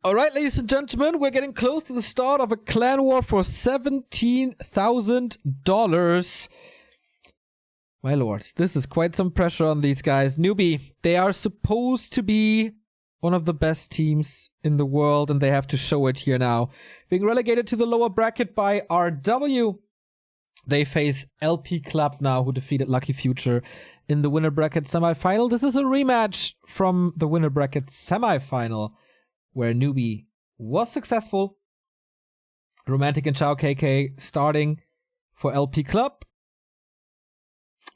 Alright, ladies and gentlemen, we're getting close to the start of a clan war for $17,000. My lord, this is quite some pressure on these guys. Newbee, they are supposed to be one of the best teams in the world, and they have to show it here now. Being relegated to the lower bracket by RW. They face LP Club now, who defeated Lucky Future in the winner bracket semifinal. This is a rematch from the winner bracket semifinal, where Newbee was successful. Romantic and XiaoKK starting for LP Club.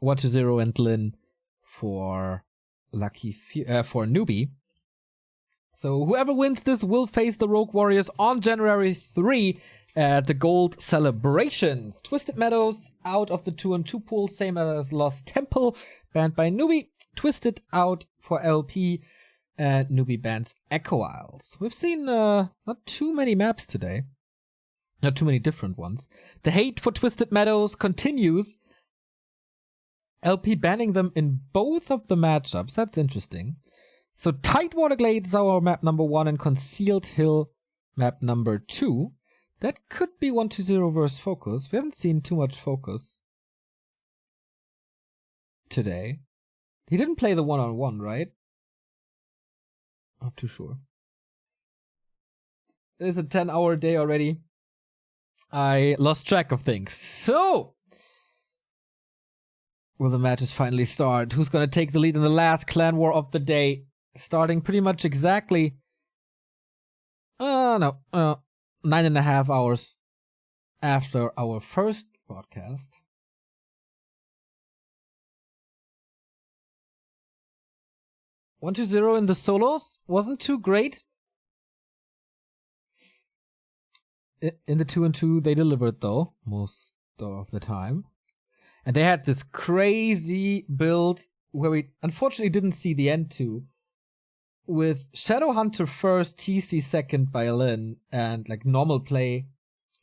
1-0 and Lin for for Newbee. So whoever wins this will face the Rogue Warriors on January 3 at the Gold Celebrations. Twisted Meadows out of the 2-on-2 pool, same as Lost Temple, banned by Newbee. Twisted out for LP, and Newbee bans Echo Isles. We've seen not too many maps today. Not too many different ones. The hate for Twisted Meadows continues. LP banning them in both of the matchups. That's interesting. So Tidewater Glades is our map number 1 and Concealed Hill map number 2. That could be 1-0 versus Focus. We haven't seen too much Focus today. He didn't play the 1-on-1, right? Not too sure. It's a 10-hour day already. I lost track of things. So, will the matches finally start? Who's going to take the lead in the last clan war of the day? Starting pretty much exactly 9.5 hours after our first broadcast. One to 0 in the solos wasn't too great. In the 2-on-2 they delivered though, most of the time. And they had this crazy build where we unfortunately didn't see the end to, with Shadowhunter first, TC second by Lin, and like normal play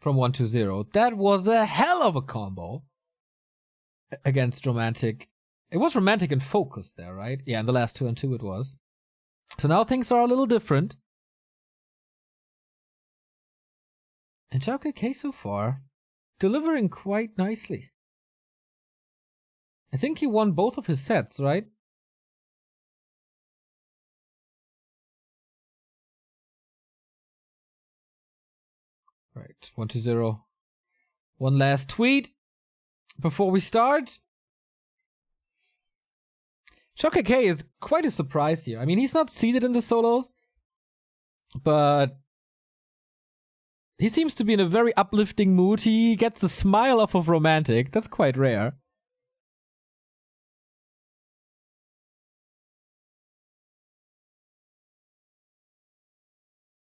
from 1-0. That was a hell of a combo against Romantic. It was Romantic and Focus there, right? Yeah, in the last 2-on-2 it was. So now things are a little different. And XiaoKK so far delivering quite nicely. I think he won both of his sets, right? Right, 1-0. One last tweet before we start. XiaoKK is quite a surprise here. I mean, he's not seeded in the solos, but he seems to be in a very uplifting mood. He gets a smile off of Romantic. That's quite rare.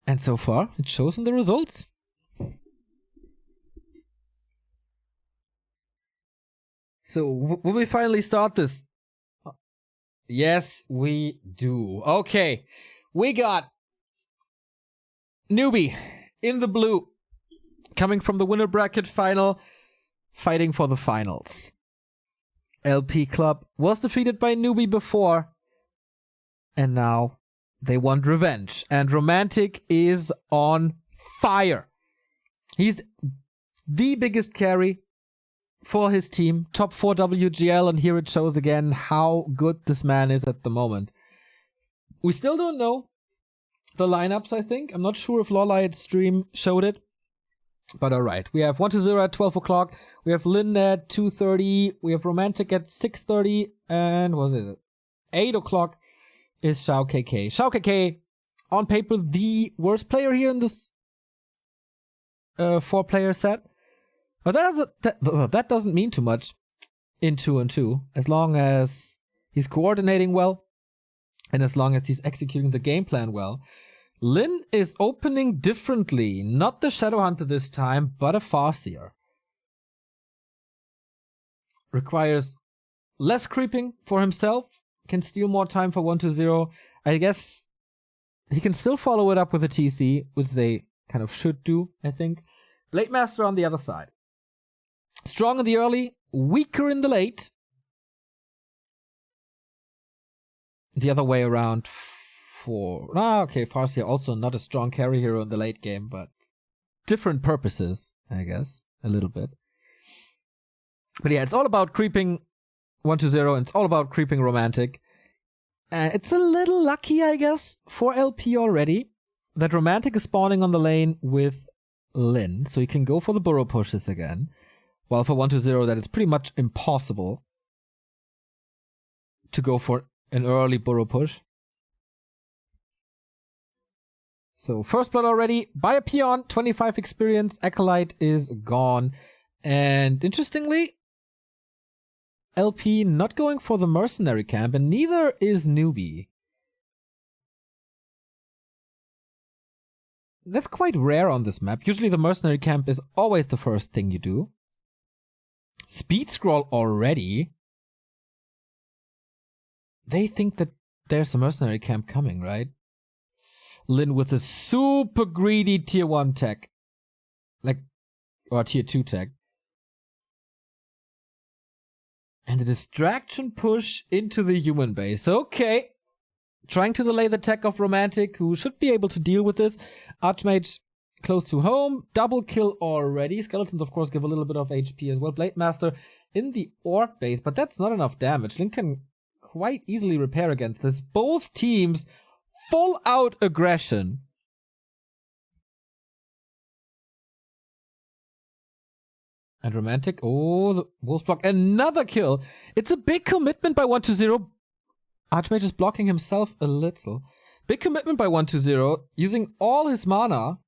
And so far, it shows in the results. So, will we finally start this? Yes, we do. Okay, we got Newbee in the blue, coming from the winner bracket final, fighting for the finals. LP Club was defeated by Newbee before, and now they want revenge. And Romantic is on fire. He's the biggest carry for his team, top 4 WGL, and here it shows again how good this man is at the moment. We still don't know the lineups, I think. I'm not sure if LawLiet stream showed it, but alright. We have 1-0 at 12 o'clock, we have Lin at 2:30, we have Romantic at 6:30, and what is it? 8 o'clock is XiaoKK. XiaoKK, on paper, the worst player here in this 4-player set. But that doesn't mean too much in 2-on-2, as long as he's coordinating well, and as long as he's executing the game plan well. Lin is opening differently, not the Shadowhunter this time, but a Farseer. Requires less creeping for himself, can steal more time for 1-0. I guess he can still follow it up with a TC, which they kind of should do, I think. Blade Master on the other side. Strong in the early, weaker in the late. The other way around for... Ah, okay, Farseer also not a strong carry hero in the late game, but different purposes, I guess, a little bit. But yeah, it's all about creeping 1-0, and it's all about creeping Romantic. It's a little lucky, I guess, for LP already, that Romantic is spawning on the lane with Lin, so he can go for the burrow pushes again. While for 1-0, that it's pretty much impossible to go for an early burrow push. So, first blood already. Buy a peon, 25 experience. Acolyte is gone. And interestingly, LP not going for the mercenary camp, and neither is Newbee. That's quite rare on this map. Usually the mercenary camp is always the first thing you do. Speed scroll already. They think that there's a mercenary camp coming, right? Lin with a super greedy tier 1 tech. Or tier 2 tech. And a distraction push into the human base. Okay. Trying to delay the tech of Romantic, who should be able to deal with this. Archmage close to home. Double kill already. Skeletons, of course, give a little bit of HP as well. Blade Master in the orc base, but that's not enough damage. Lin can quite easily repair against this. Both teams full out aggression. And Romantic, oh, the Wolf's block, another kill. It's a big commitment by 1-0. Archmage is blocking himself a little. Big commitment by 1-0, using all his mana.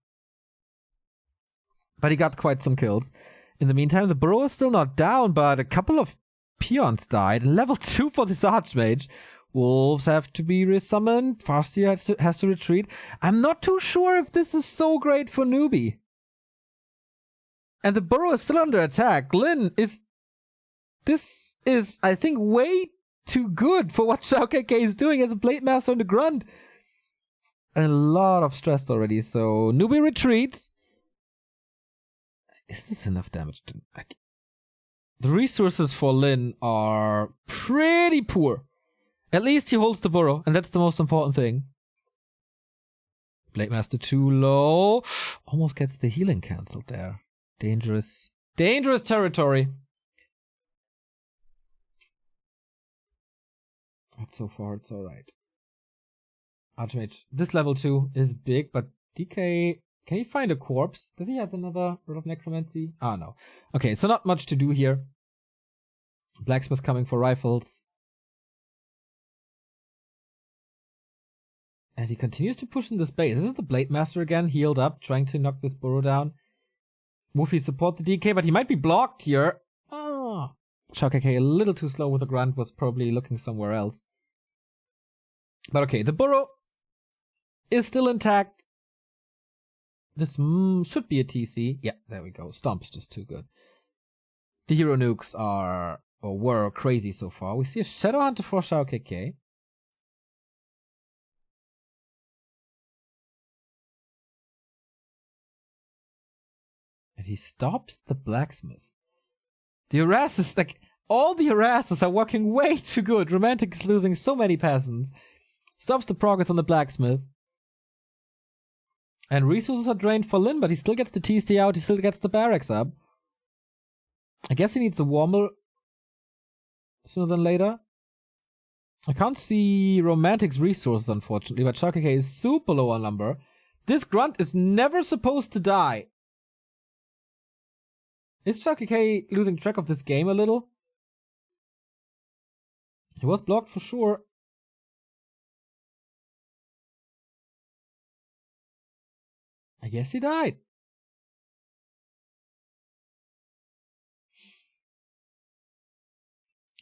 But he got quite some kills. In the meantime, the burrow is still not down, but a couple of peons died. Level 2 for this Archmage. Wolves have to be resummoned. Farseer has to retreat. I'm not too sure if this is so great for Newbee. And the burrow is still under attack. Lin is... This is, I think, way too good for what XiaoKK is doing as a Blade Master on the grunt. And a lot of stress already, so Newbee retreats. Is this enough damage? The resources for Lin are pretty poor. At least he holds the burrow, and that's the most important thing. Blade Master too low. Almost gets the healing cancelled there. Dangerous. Dangerous territory. But so far it's alright. Archmage. This level 2 is big, but DK... Can he find a corpse? Does he have another Rod of Necromancy? Ah, no. Okay, so not much to do here. Blacksmith coming for rifles. And he continues to push in this base. Isn't the Blade Master again healed up, trying to knock this burrow down? Wolfie support the DK, but he might be blocked here. Oh. XiaoKK a little too slow with the grunt, was probably looking somewhere else. But okay, the burrow is still intact. This should be a TC. Yeah, there we go. Stomp's just too good. The hero nukes are, or were, crazy so far. We see a Shadow Hunter for XiaoKK. And he stops the blacksmith. The harasses, like, all the harasses are working way too good. Romantic is losing so many peasants. Stops the progress on the blacksmith. And resources are drained for Lin, but he still gets the TC out, he still gets the barracks up. I guess he needs a Warmel sooner than later. I can't see Romantic's resources, unfortunately, but XiaoKK is super low on lumber. This grunt is never supposed to die. Is XiaoKK losing track of this game a little? He was blocked for sure. I guess he died.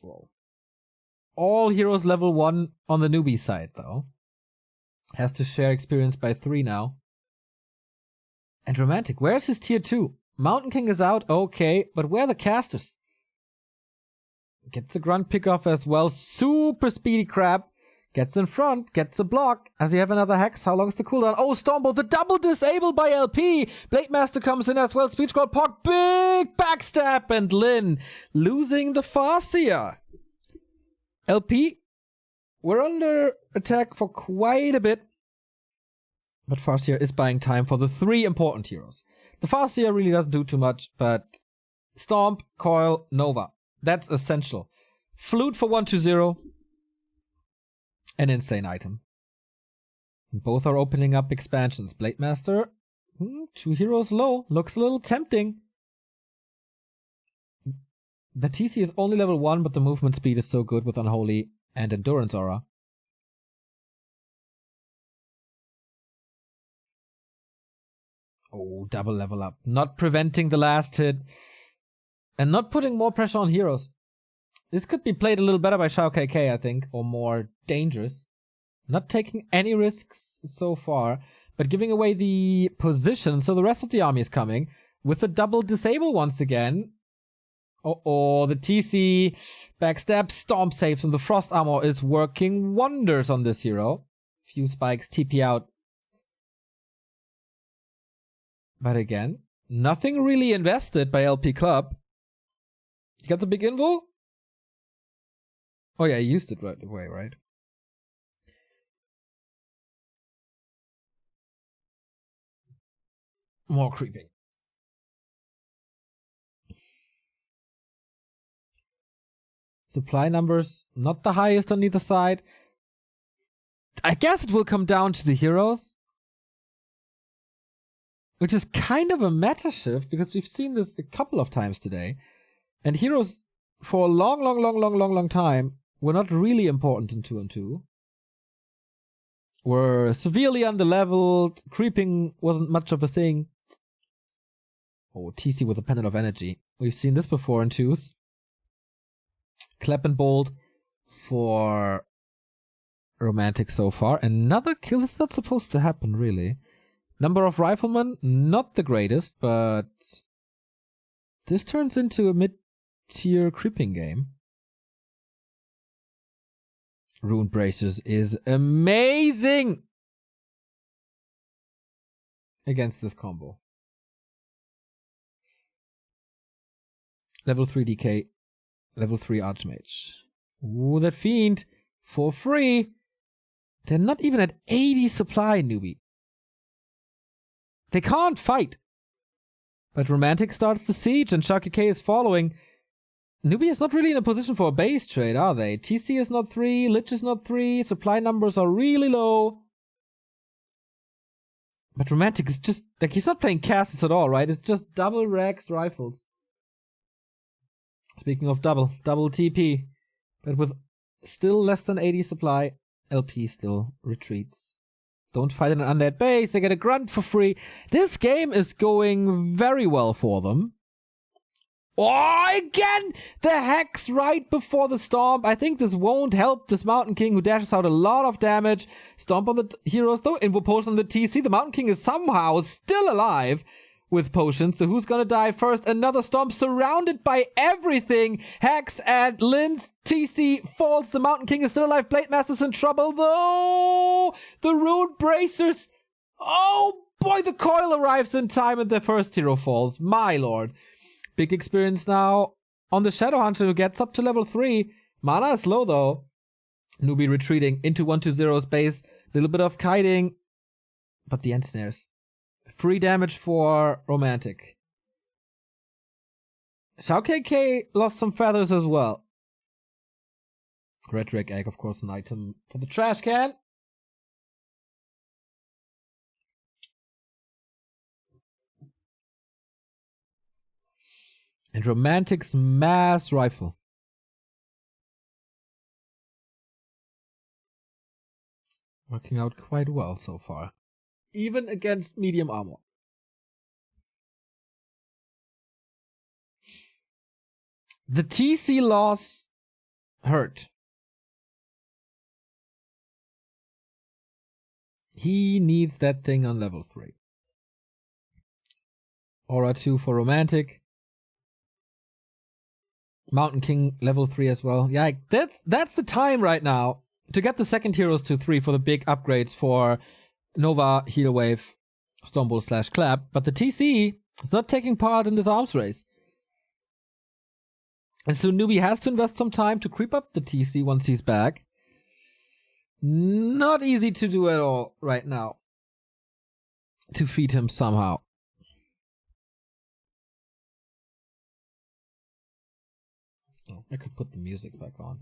Whoa. All heroes level 1 on the Newbee side, though. Has to share experience by 3 now. And Romantic, where's his tier 2? Mountain King is out, okay, but where are the casters? Gets a grunt pickoff as well. Super speedy crab. Gets in front, gets a block. Does he have another hex? How long is the cooldown? Oh, Stormbolt, the double disable by LP. Blade Master comes in as well. Speech Scroll, Pog, big backstab, and Lin losing the Farseer. LP, we're under attack for quite a bit. But Farseer is buying time for the 3 important heroes. The Farseer really doesn't do too much, but Stomp, Coil, Nova. That's essential. Flute for 1-0. An insane item. And both are opening up expansions. Blade Master, 2 heroes low. Looks a little tempting. The TC is only level 1, but the movement speed is so good with Unholy and Endurance Aura. Oh, double level up. Not preventing the last hit. And not putting more pressure on heroes. This could be played a little better by XiaoKK, I think. Or more dangerous. Not taking any risks so far. But giving away the position. So the rest of the army is coming. With a double disable once again. Oh, the TC backstab stomp saves from the Frost Armor is working wonders on this hero. Few spikes, TP out. But again, nothing really invested by LP Club. You got the big invo? Oh yeah, you used it right away, right? More creeping. Supply numbers, not the highest on either side. I guess it will come down to the heroes. Which is kind of a meta shift, because we've seen this a couple of times today. And heroes, for a long time, were not really important in 2-on-2. Were severely underleveled, creeping wasn't much of a thing. Oh, TC with a Pendant of Energy. We've seen this before in 2s. Clap and Bolt for Romantic so far. Another kill is not supposed to happen, really. Number of Riflemen, not the greatest, but this turns into a mid-tier creeping game. Rune Bracers is amazing against this combo. Level 3 DK, level 3 Archmage. Ooh, that Fiend for free. They're not even at 80 supply, Newbee. They can't fight. But Romantic starts the siege and XiaoKK is following. Newbee is not really in a position for a base trade, are they? TC is not 3, Lich is not 3, supply numbers are really low. But Romantic is just, like, he's not playing castles at all, right? It's just double Rex rifles. Speaking of double TP. But with still less than 80 supply, LP still retreats. Don't fight in an undead base, they get a grunt for free. This game is going very well for them. Oh, again! The Hex right before the Stomp. I think this won't help this Mountain King, who dashes out a lot of damage. Stomp on the heroes though, Invo Potion on the TC. The Mountain King is somehow still alive with potions. So who's gonna die first? Another Stomp surrounded by everything. Hex and Lin's TC falls. The Mountain King is still alive. Blade Master's in trouble though. The Rune Bracers. Oh boy, the Coil arrives in time and the first hero falls. My lord. Big experience now on the Shadow Hunter, who gets up to level 3. Mana is low though. Newbee retreating into 1-2-0's base. Little bit of kiting. But the end snares. Free damage for Romantic. XiaoKK lost some feathers as well. Red Drake Egg, of course, an item for the trash can. And Romantic's Mass Rifle. Working out quite well so far. Even against medium armor. The TC loss hurt. He needs that thing on level 3. Aura 2 for Romantic. Mountain King level 3 as well. Yeah, that's the time right now to get the second heroes to 3 for the big upgrades for Nova, Heal Wave, Stormbolt / Clap. But the TC is not taking part in this arms race. And so Newbee has to invest some time to creep up the TC once he's back. Not easy to do at all right now. to feed him somehow. Oh, I could put the music back on.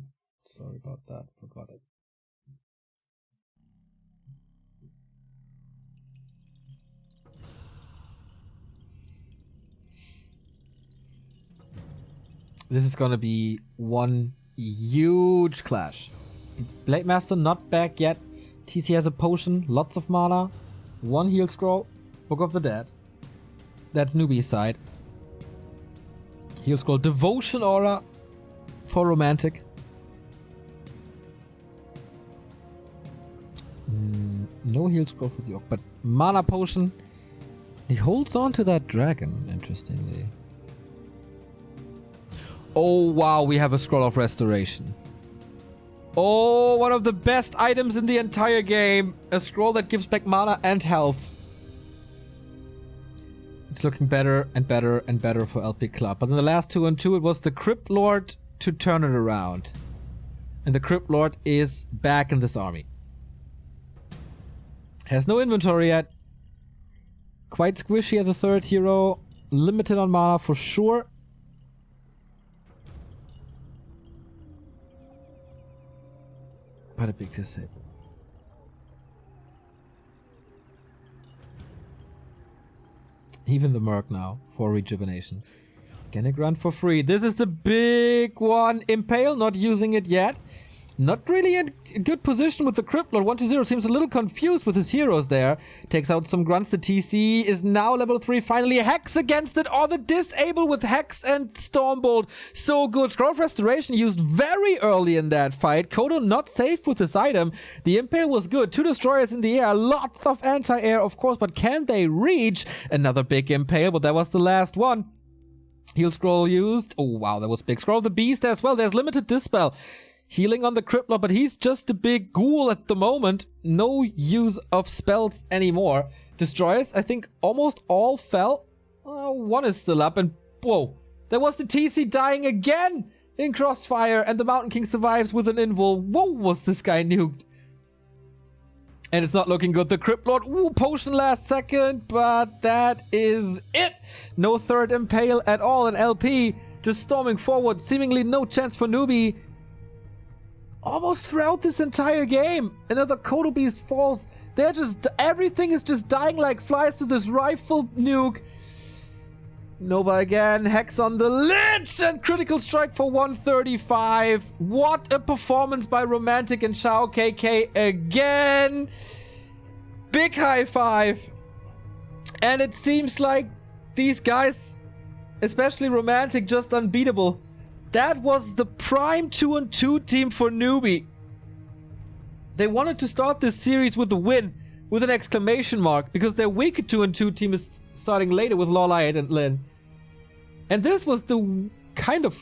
Sorry about that. Forgot it. This is gonna be one huge clash. Blade Master not back yet. TC has a potion, lots of mana, one heal scroll, Book of the Dead. That's Newbee's side. Heal scroll, Devotion Aura for Romantic. No heal scroll for the Orc, but mana potion. He holds on to that dragon, interestingly. Oh wow, we have a Scroll of Restoration. Oh, one of the best items in the entire game. A scroll that gives back mana and health. It's looking better and better and better for LP Club. But in the last 2-on-2, it was the Crypt Lord to turn it around. And the Crypt Lord is back in this army. Has no inventory yet. Quite squishy as a third hero. Limited on mana for sure. But a big disable. Even the Merc now for rejuvenation. Can it run for free? This is the big one. Impale, not using it yet. Not really in good position with the Crypt Lord. 1-0 seems a little confused with his heroes there. Takes out some grunts. The TC is now level 3. Finally, Hex against it. Or the disable with Hex and Stormbolt. So good. Scroll of Restoration used very early in that fight. Kodo not safe with this item. The Impale was good. 2 destroyers in the air. Lots of anti-air, of course. But can they reach? Another big Impale, but that was the last one. Heal scroll used. Oh, wow. That was big. Scroll of the Beast as well. There's limited Dispel. Healing on the Crypt Lord, but he's just a big ghoul at the moment. No use of spells anymore. Destroyers, I think almost all fell. One is still up, and whoa. There was the TC dying again in Crossfire, and the Mountain King survives with an invul. Whoa, was this guy nuked? And it's not looking good. The Crypt Lord, ooh, potion last second, but that is it. No third Impale at all, and LP just storming forward. Seemingly no chance for Newbee. Almost throughout this entire game. Another Kodo Beast falls. They're just, everything is just dying like flies to this rifle nuke. Nova again, Hex on the Lich, and critical strike for 135. What a performance by Romantic and XiaoKK again. Big high five. And it seems like these guys, especially Romantic, just unbeatable. That was the prime 2-on-2 team for Newbee. They wanted to start this series with a win, with an exclamation mark, because their weaker 2-on-2 team is starting later with LawLiet and Lin. And this was the kind of,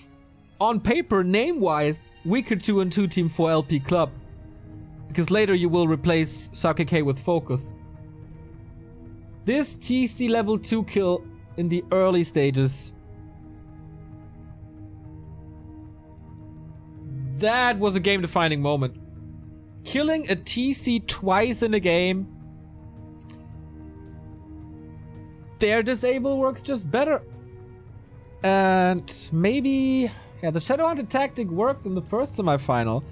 on paper, name-wise, weaker 2-on-2 team for LP Club. Because later you will replace XiaoKK with Focus. This TC level 2 kill in the early stages, that was a game-defining moment. Killing a TC twice in a game. Their disable works just better. And maybe, yeah, the Shadow Hunter tactic worked in the first semifinal.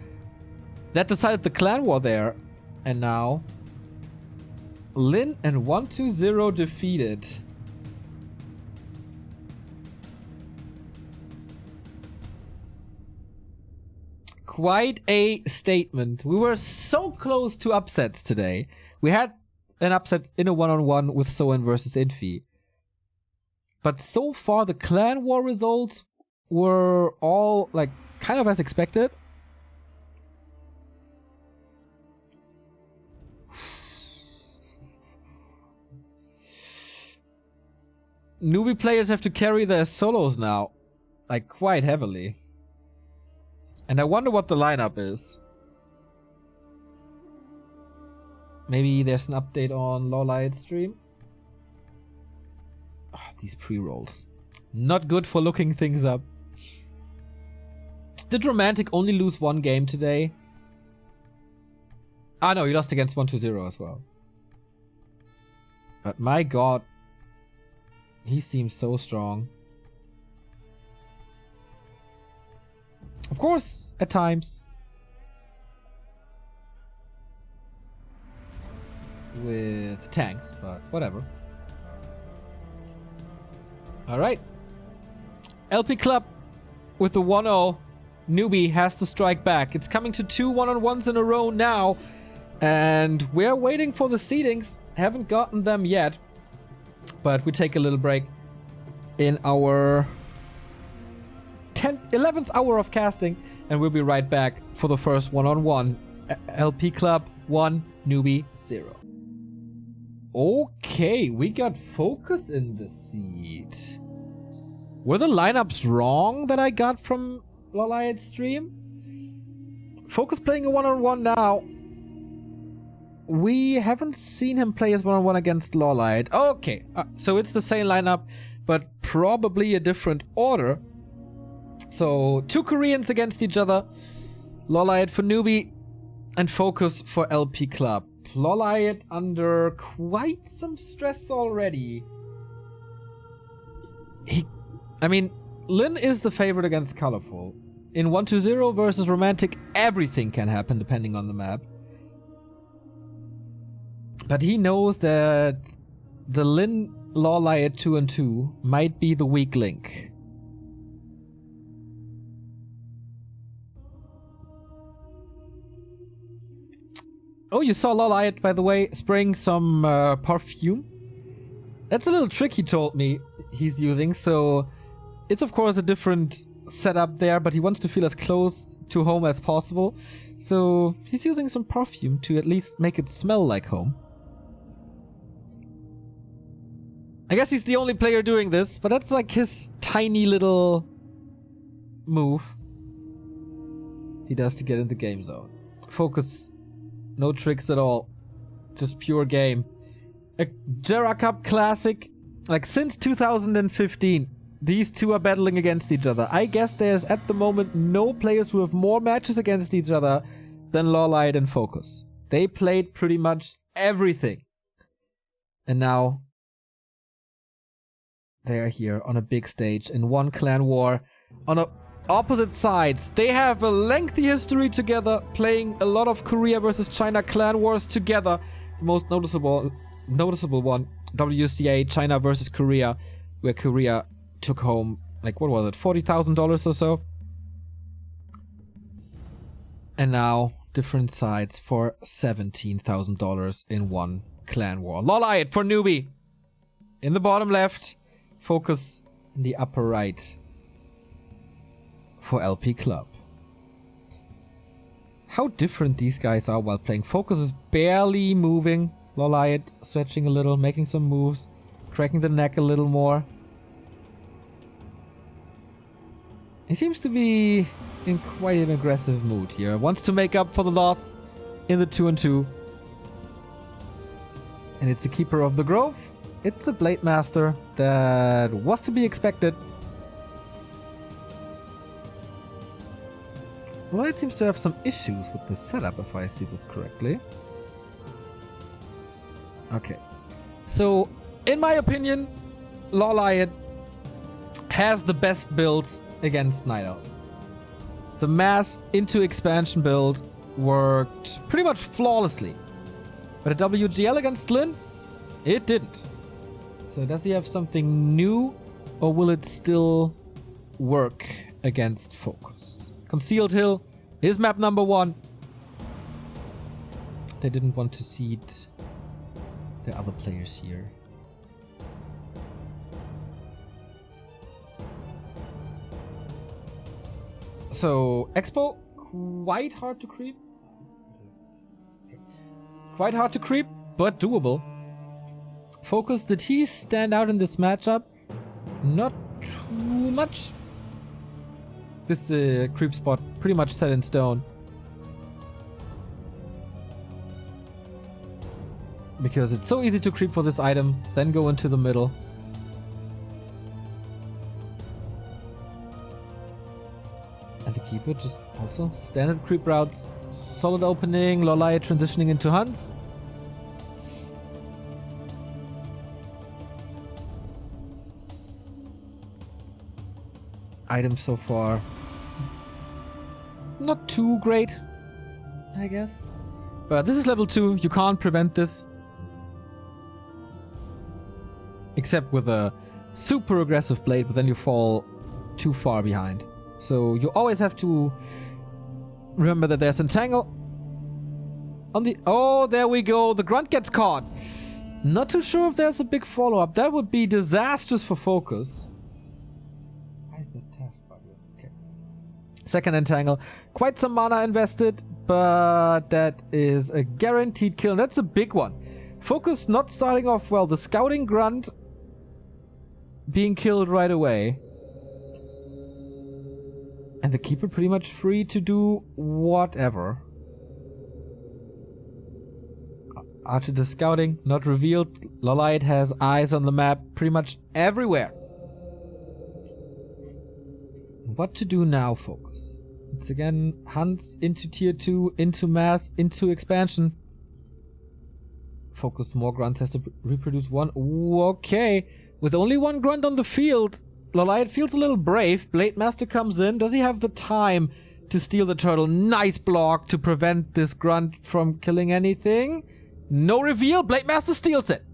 That decided the clan war there. And now, Lin and 1-2-0 defeated. Quite a statement. We were so close to upsets today. We had an upset in a one-on-one with Soen versus Infi. But so far the clan war results were all like kind of as expected. Newbee players have to carry their solos now, like quite heavily. And I wonder what the lineup is. Maybe there's an update on LawLiet stream. Oh, these pre-rolls. Not good for looking things up. Did Romantic only lose one game today? Ah no, he lost against 1-2-0 as well. But my god, he seems so strong. Of course, at times. With tanks, but whatever. Alright. LP Club with the 1-0. Newbee has to strike back. It's coming to 2 1-on-1s in a row now. And we're waiting for the seedings. Haven't gotten them yet. But we take a little break in our 11th hour of casting. And we'll be right back for the first 1-on-1. LP Club 1, Newbee 0. Okay, we got Focus in the seed. Were the lineups wrong that I got from LawLiet's stream? Focus playing a 1-on-1 now. We haven't seen him play as 1-on-1 against LawLiet. Okay, so it's the same lineup, but probably a different order. So 2 Koreans against each other. LawLiet for Newbee and Focus for LP Club. LawLiet under quite some stress already. I mean, Lin is the favorite against Colorful. In 1-0 versus Romantic, everything can happen depending on the map. But he knows that the Lin LawLiet 2-2 might be the weak link. Oh, you saw LawLiet, by the way, spraying some perfume. That's a little trick he told me he's using, so it's of course a different setup there, but he wants to feel as close to home as possible. So he's using some perfume to at least make it smell like home. I guess he's the only player doing this, but that's like his tiny little move he does to get in the game zone. Focus. No tricks at all. Just pure game. A Jera Cup Classic. Like since 2015, these two are battling against each other. I guess there's at the moment no players who have more matches against each other than LawLiet and Focus. They played pretty much everything. And now they are here on a big stage in one clan war on opposite sides. They have a lengthy history together, playing a lot of Korea versus China clan wars together. The most noticeable one, WCA China versus Korea, where Korea took home, like, what was it, $40,000 or so? And now, different sides for $17,000 in one clan war. LawLiet for Newbee in the bottom left, Focus in the upper right for LP Club. How different these guys are while playing. Focus is barely moving. LawLiet stretching a little, making some moves, cracking the neck a little more. He seems to be in quite an aggressive mood here. Wants to make up for the loss in the 2-2. And it's the Keeper of the Grove. It's a Blade Master that was to be expected. Well, it seems to have some issues with the setup, if I see this correctly. Okay. So, in my opinion, LawLiet has the best build against Night Owl. The mass into expansion build worked pretty much flawlessly. But a WGL against Lin, it didn't. So does he have something new, or will it still work against Focus? Concealed Hill is map number 1. They didn't want to seed the other players here. So, Expo, quite hard to creep. Quite hard to creep, but doable. Focus, did he stand out in this matchup? Not too much. This creep spot pretty much set in stone. Because it's so easy to creep for this item, then go into the middle. And the Keeper just also standard creep routes. Solid opening, LawLiet transitioning into hunts. Items so far. Not too great, I guess. But this is level 2. You can't prevent this. Except with a super aggressive blade, but then you fall too far behind. So you always have to remember that there's entangle. On the... Oh, there we go. The grunt gets caught. Not too sure if there's a big follow-up. That would be disastrous for focus. Okay. Second entangle. Quite some mana invested, but that is a guaranteed kill. And that's a big one. Focus not starting off well. The scouting grunt being killed right away. And the keeper pretty much free to do whatever. Archer the scouting, not revealed. LawLiet has eyes on the map pretty much everywhere. What to do now, Focus? It's again hunts into tier 2, into mass, into expansion. Focus more grunts, has to reproduce one. Ooh, okay. With only one grunt on the field, LawLiet feels a little brave. Blade Master comes in. Does he have the time to steal the turtle? Nice block to prevent this grunt from killing anything. No reveal. Blade Master steals it.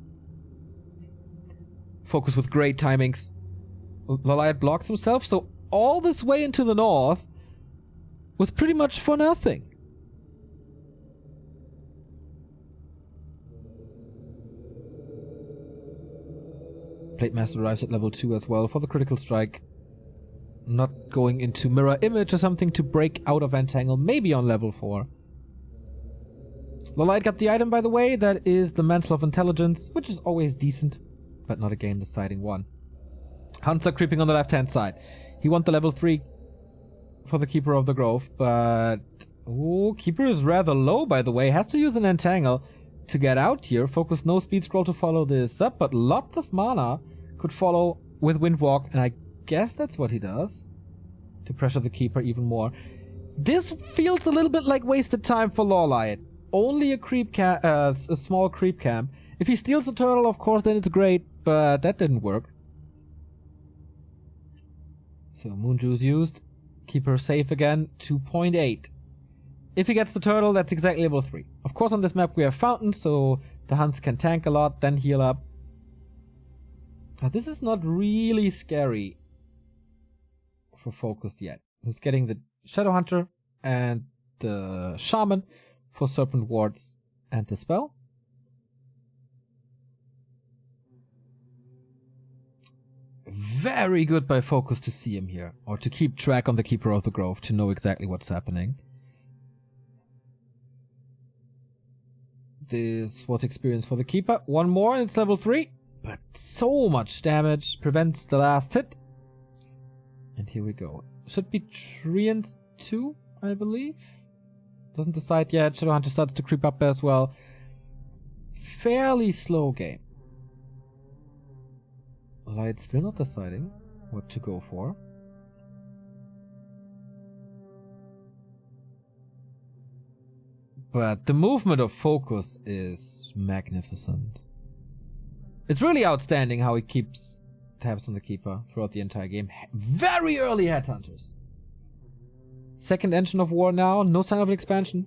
Focus with great timings. LawLiet blocks himself, so all this way into the north was pretty much for nothing. Blade Master arrives at level 2 as well for the critical strike. Not going into mirror image or something to break out of entangle, maybe on level 4. LawLiet got the item, by the way. That is the Mantle of Intelligence, which is always decent, but not a game deciding one. Hunts are creeping on the left-hand side. He wants the level 3 for the Keeper of the Grove, but... Oh, Keeper is rather low, by the way. Has to use an entangle to get out here. Focus no speed scroll to follow this up, but lots of mana could follow with Windwalk, and I guess that's what he does to pressure the Keeper even more. This feels a little bit like wasted time for LawLiet. Only a creep a small creep camp. If he steals the turtle, of course, then it's great, but that didn't work. So Moon Juice used. Keeper safe again. 2.8. If he gets the turtle, that's exactly level 3. Of course, on this map we have fountains, so the hunts can tank a lot, then heal up. This is not really scary for Focus yet. Who's getting the Shadow Hunter and the Shaman for Serpent Wards and the spell. Very good by Focus to see him here, or to keep track on the Keeper of the Grove, to know exactly what's happening. This was experience for the Keeper. One more and it's level 3. But so much damage. Prevents the last hit. And here we go. Should be Treants 2, I believe. Doesn't decide yet. Shadowhunter starts to creep up as well. Fairly slow game. LawLiet still not deciding what to go for. But the movement of Focus is magnificent. It's really outstanding how he keeps tabs on the Keeper throughout the entire game. Very early headhunters. Second Engine of War now, no sign of an expansion.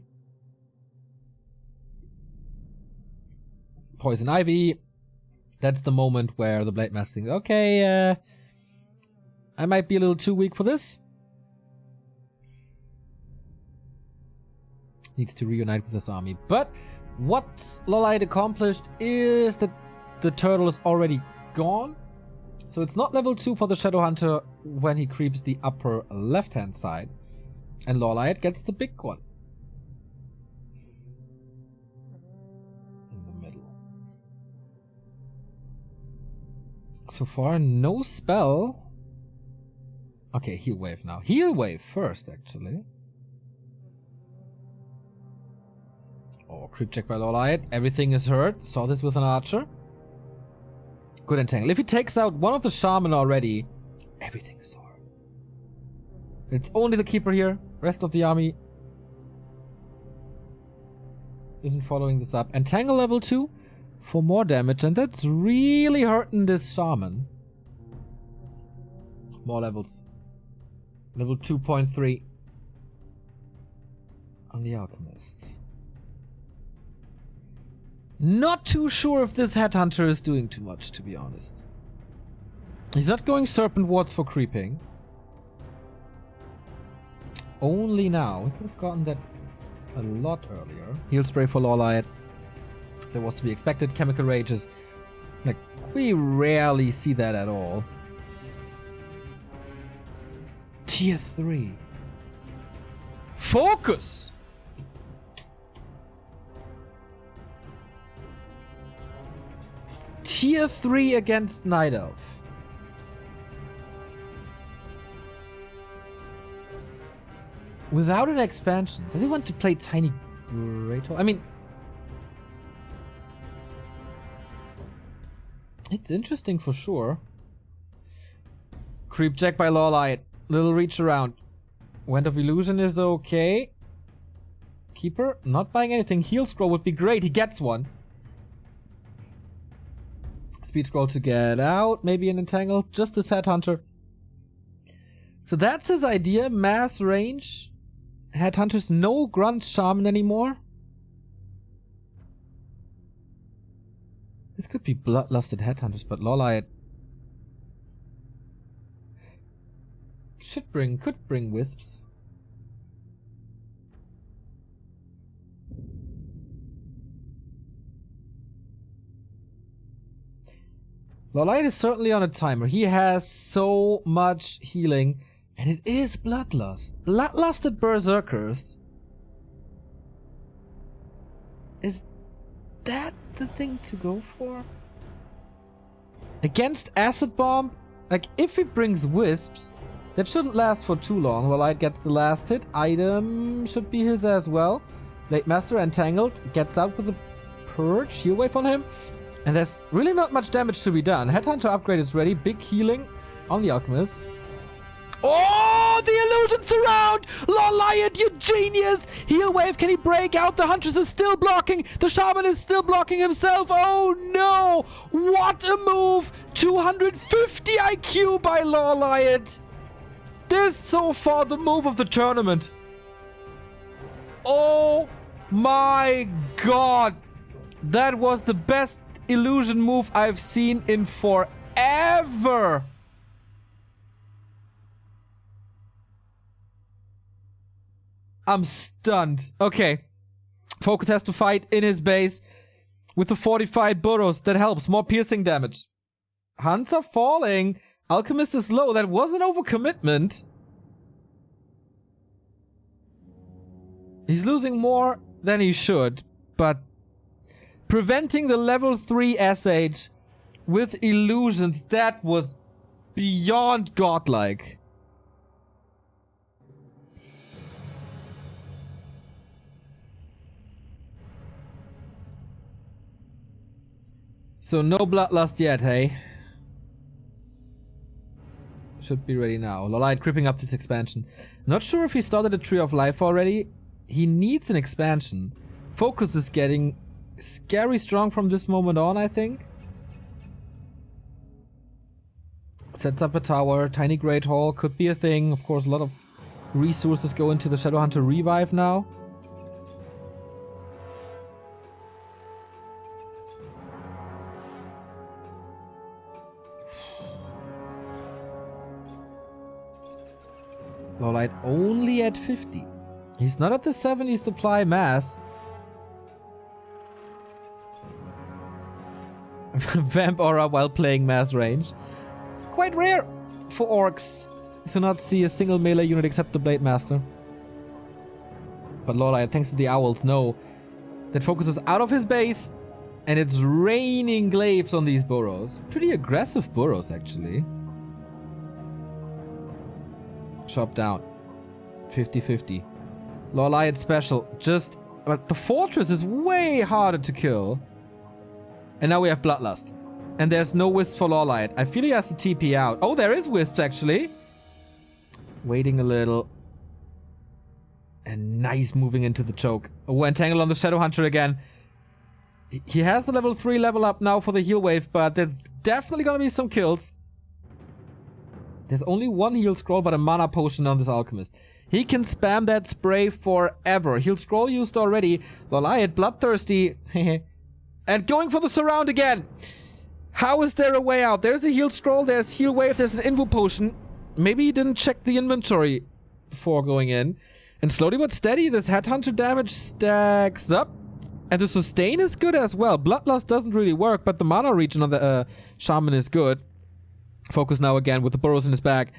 Poison Ivy. That's the moment where the Blade Master thinks, okay, I might be a little too weak for this. Needs to reunite with his army. But what LawLiet accomplished is that the turtle is already gone. So it's not level 2 for the Shadowhunter when he creeps the upper left-hand side. And LawLiet gets the big one. In the middle. So far, no spell. Okay, Heal Wave now. Heal Wave first, actually. Oh, creep check by LawLiet. Everything is hurt. Saw this with an archer. Good entangle. If he takes out one of the shaman already, everything is hurt. It's only the Keeper here. Rest of the army isn't following this up. Entangle level 2 for more damage, and that's really hurting this shaman. More levels Level 2.3 on the Alchemist. Not too sure if this Headhunter is doing too much, to be honest. He's not going Serpent Wards for creeping. Only now. We could have gotten that a lot earlier. Heal Spray for LawLiet. That was to be expected. Chemical Rages. Like, we rarely see that at all. Tier 3. Focus! Tier 3 against Night Elf. Without an expansion. Does he want to play Tiny Great Hole? I mean... it's interesting for sure. Creep check by LawLiet. Little reach around. Wand of Illusion is okay. Keeper, not buying anything. Heal Scroll would be great. He gets one. Speed Scroll to get out. Maybe an Entangle. Just this Headhunter. So that's his idea. Mass range. Headhunters, no Grunt Shaman anymore. This could be Bloodlusted Headhunters, but LawLiet could bring Wisps. LawLiet is certainly on a timer. He has so much healing, and it is Bloodlust. Bloodlusted Berserkers. Is that the thing to go for? Against Acid Bomb? Like, if he brings Wisps, that shouldn't last for too long. LawLiet gets the last hit. Item should be his as well. Blade Master Entangled gets out with a Purge. Heal Wave on him. And there's really not much damage to be done. Headhunter upgrade is ready. Big healing on the Alchemist. Oh, the illusion surround! LawLiet, you genius! Heal Wave, can he break out? The Huntress is still blocking. The Shaman is still blocking himself. Oh no! What a move! 250 IQ by LawLiet. This so far the move of the tournament. Oh my god! That was the best illusion move I've seen in forever! I'm stunned. Okay. Focus has to fight in his base with the fortified burrows. That helps. More piercing damage. Hunts are falling. Alchemist is low. That was an overcommitment. He's losing more than he should, but preventing the level 3 SH with illusions, that was beyond godlike. So no Bloodlust yet, hey? Should be ready now. LawLiet creeping up this expansion. Not sure if he started a Tree of Life already. He needs an expansion. Focus is getting scary strong from this moment on, I think. Sets up a tower. Tiny Great Hall could be a thing. Of course, a lot of resources go into the Shadowhunter revive now. LawLiet only at 50. He's not at the 70 supply mass. Vamp Aura while playing mass range. Quite rare for orcs to not see a single melee unit except the Blade Master. But LawLiet, thanks to the owls, know that focuses out of his base and it's raining glaives on these burrows. Pretty aggressive burrows, actually. Chop down. 50-50. LawLiet special. But the fortress is way harder to kill. And now we have Bloodlust. And there's no Wisp for LawLiet. I feel he has to TP out. Oh, there is Wisps, actually. Waiting a little. And nice moving into the choke. Oh, Entangle on the Shadowhunter again. He has the level 3 level up now for the heal wave, but there's definitely gonna be some kills. There's only one heal scroll, but a mana potion on this alchemist. He can spam that spray forever. Heal scroll used already. LawLiet, bloodthirsty. And going for the surround again. How is there a way out? There's a heal scroll, there's heal wave, there's an invo potion. Maybe he didn't check the inventory before going in. And slowly but steady, this headhunter damage stacks up. And the sustain is good as well. Bloodlust doesn't really work, but the mana regen on the shaman is good. Focus now again with the burrows in his back.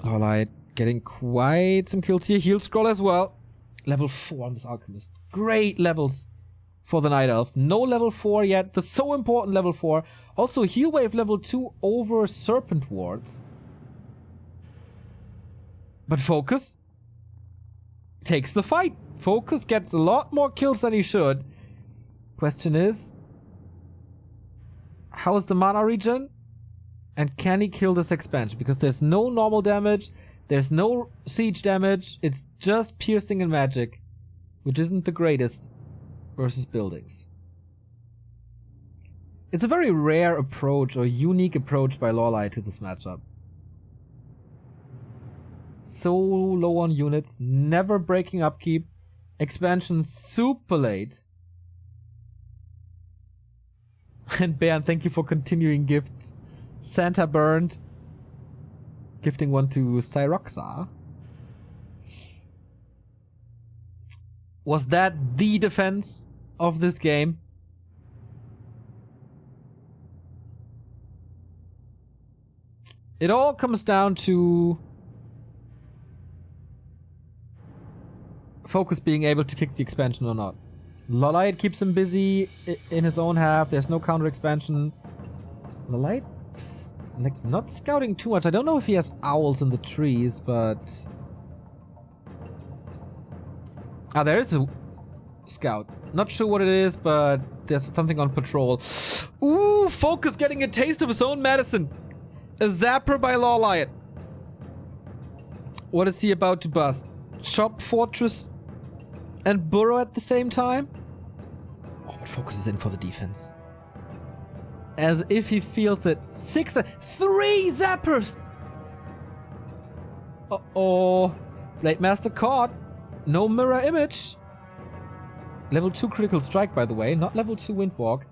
LawLiet getting quite some kills here. Heal scroll as well. Level 4 on this alchemist. Great levels for the Night Elf. No level 4 yet. The so important level 4. Also heal wave level 2 over serpent wards. But Focus takes the fight. Focus gets a lot more kills than he should. Question is, how is the mana regen? And can he kill this expansion? Because there's no normal damage, there's no siege damage, it's just piercing and magic, which isn't the greatest versus buildings. It's a very rare approach or unique approach by LawLiet to this matchup. So low on units, never breaking upkeep, expansion super late. And Baron, thank you for continuing gifts. Santa burned. Gifting one to Cyroxa. Was that the defense of this game? It all comes down to Focus being able to kick the expansion or not. LawLiet keeps him busy in his own half. There's no counter expansion. LawLiet, like, not scouting too much. I don't know if he has owls in the trees, but... Ah, there is a scout. Not sure what it is, but there's something on patrol. Ooh, Focus getting a taste of his own medicine. A zapper by LawLiet. What is he about to bust? Chop Fortress and Burrow at the same time? Oh, but Focus is in for the defense. As if he feels it. 3 zappers! Uh-oh. Blade Master caught. No mirror image. Level 2 critical strike, by the way. Not level 2 Windwalk.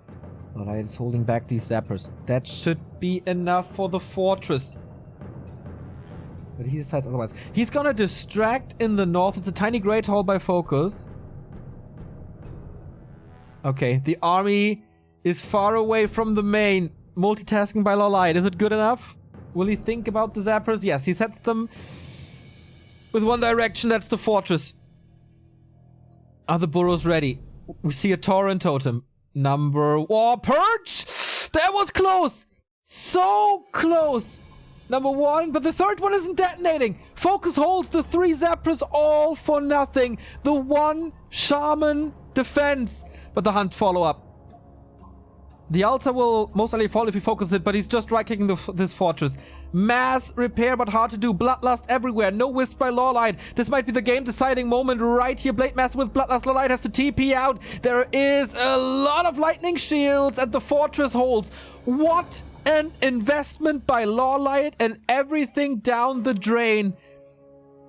LawLiet is holding back these zappers. That should be enough for the Fortress. But he decides otherwise. He's gonna distract in the north. It's a tiny Great Hall by Focus. Okay, the army is far away from the main. Multitasking by LawLiet. Is it good enough? Will he think about the zappers? Yes, he sets them with one direction. That's the Fortress. Are the burrows ready? We see a Torrent Totem. Oh, Purge! That was close! So close! Number 1, but the third one isn't detonating. Focus holds the 3 zappers all for nothing. The 1 shaman defense. But the hunt follow-up. The altar will most likely fall if he focuses it, but he's just right-kicking this fortress. Mass repair, but hard to do. Bloodlust everywhere. No wisp by LawLiet. This might be the game-deciding moment right here. Blade Master with Bloodlust. LawLiet has to TP out. There is a lot of lightning shields, and the fortress holds. What an investment by LawLiet, and everything down the drain.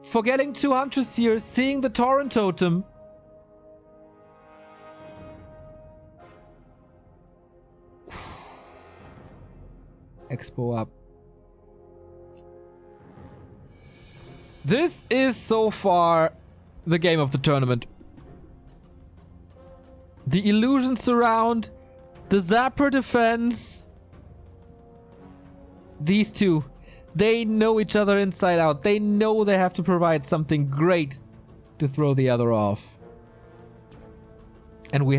Forgetting 2 hunters here, seeing the Torrent Totem. Expo up. This is so far the game of the tournament. The illusion surround, the zapper defense. These two, they know each other inside out. They know they have to provide something great to throw the other off. And we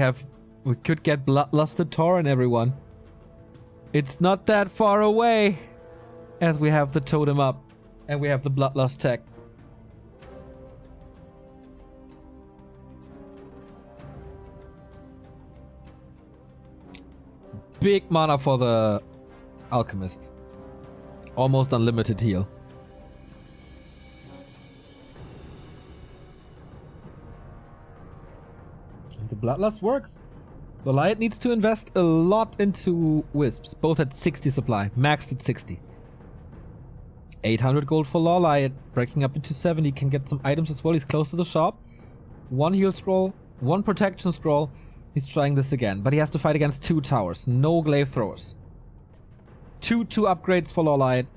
could get Bloodlusted Torrent, everyone. It's not that far away, as we have the totem up and we have the Bloodlust tech. Big mana for the Alchemist. Almost unlimited heal. And the Bloodlust works. LawLiet needs to invest a lot into Wisps, both at 60 supply, maxed at 60. 800 gold for LawLiet. Breaking up into 70. Can get some items as well. He's close to the shop. 1 heal scroll. 1 protection scroll. He's trying this again. But he has to fight against 2 towers. No glaive throwers. 2 upgrades for LawLiet.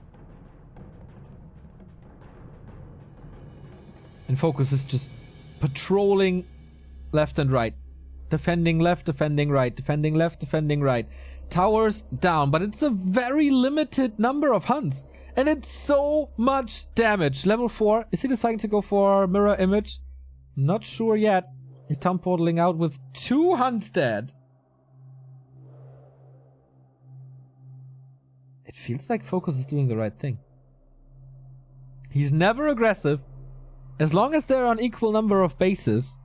And Focus is just patrolling left and right. Defending left, defending right. Defending left, defending right. Towers down. But it's a very limited number of hunts. And it's so much damage. Level 4. Is he deciding to go for mirror image? Not sure yet. He's town portaling out with 2 hunts dead. It feels like Focus is doing the right thing. He's never aggressive. As long as they're on equal number of bases,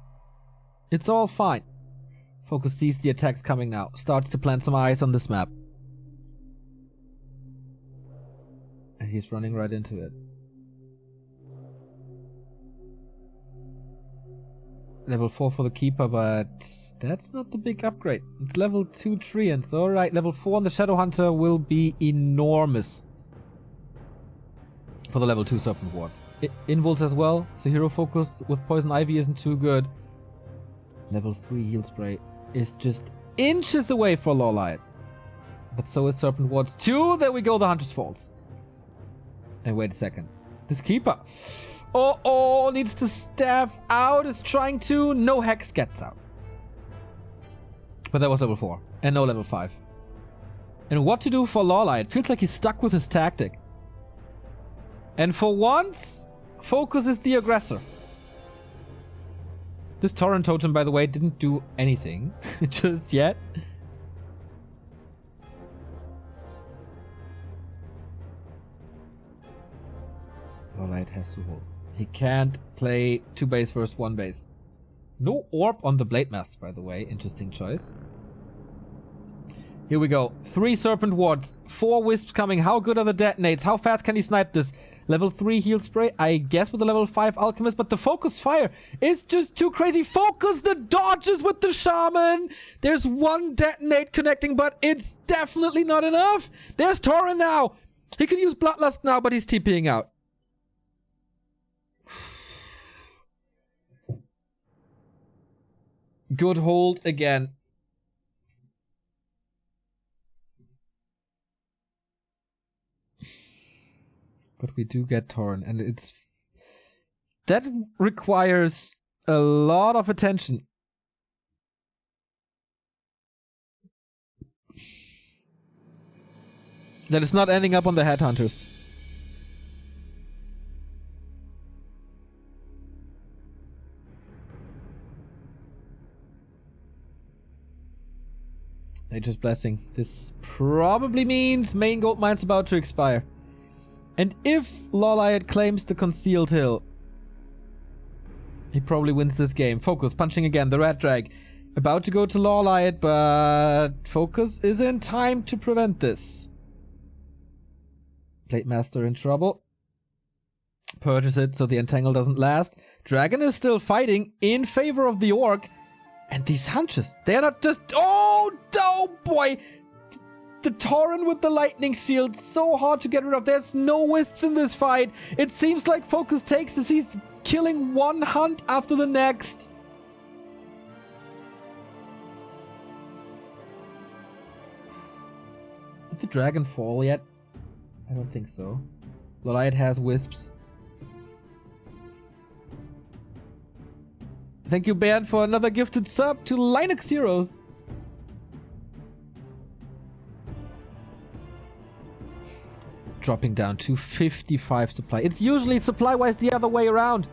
it's all fine. Focus sees the attacks coming now. Starts to plant some eyes on this map. And he's running right into it. Level 4 for the Keeper, but that's not the big upgrade. It's level 2 Treants. Alright, level 4 on the Shadow Hunter will be enormous. For the level 2 Serpent Wards. Invulns as well, so hero focus with Poison Ivy isn't too good. Level 3 Heal Spray is just inches away for LawLiet. But so is Serpent Wards 2. There we go, the Hunter's Falls. And wait a second. This Keeper. Oh, needs to staff out. Is trying to. No Hex gets out. But that was level 4. And no level 5. And what to do for LawLiet? Feels like he's stuck with his tactic. And for once, Focus is the aggressor. This Torrent Totem, by the way, didn't do anything just yet. LawLiet has to hold. He can't play 2 base versus 1 base. No orb on the Blade Master, by the way. Interesting choice. Here we go. 3 Serpent Wards. 4 Wisps coming. How good are the detonates? How fast can he snipe this? Level 3 Heal Spray, I guess, with the level 5 Alchemist. But the Focus Fire is just too crazy. Focus the dodges with the Shaman. There's 1 detonate connecting, but it's definitely not enough. There's Torrent now. He can use Bloodlust now, but he's TPing out. Good hold again. But we do get Torrent, and it's... that requires a lot of attention. That is not ending up on the Headhunters. Nature's Blessing. This probably means main gold mine's about to expire. And if LawLiet claims the concealed hill, he probably wins this game. Focus, punching again, the Red Drag. About to go to LawLiet, but Focus is in time to prevent this. Blade Master in trouble. Purges it so the Entangle doesn't last. Dragon is still fighting in favor of the Orc. And these Hunches, they're not just... oh boy! The Torrent with the Lightning Shield, so hard to get rid of. There's no Wisps in this fight. It seems like Focus takes this. He's killing 1 hunt after the next. Did the dragon fall yet? I don't think so. LawLiet has Wisps. Thank you, Bernd, for another gifted sub to Linux Heroes. Dropping down to 55 supply. It's usually supply-wise the other way around.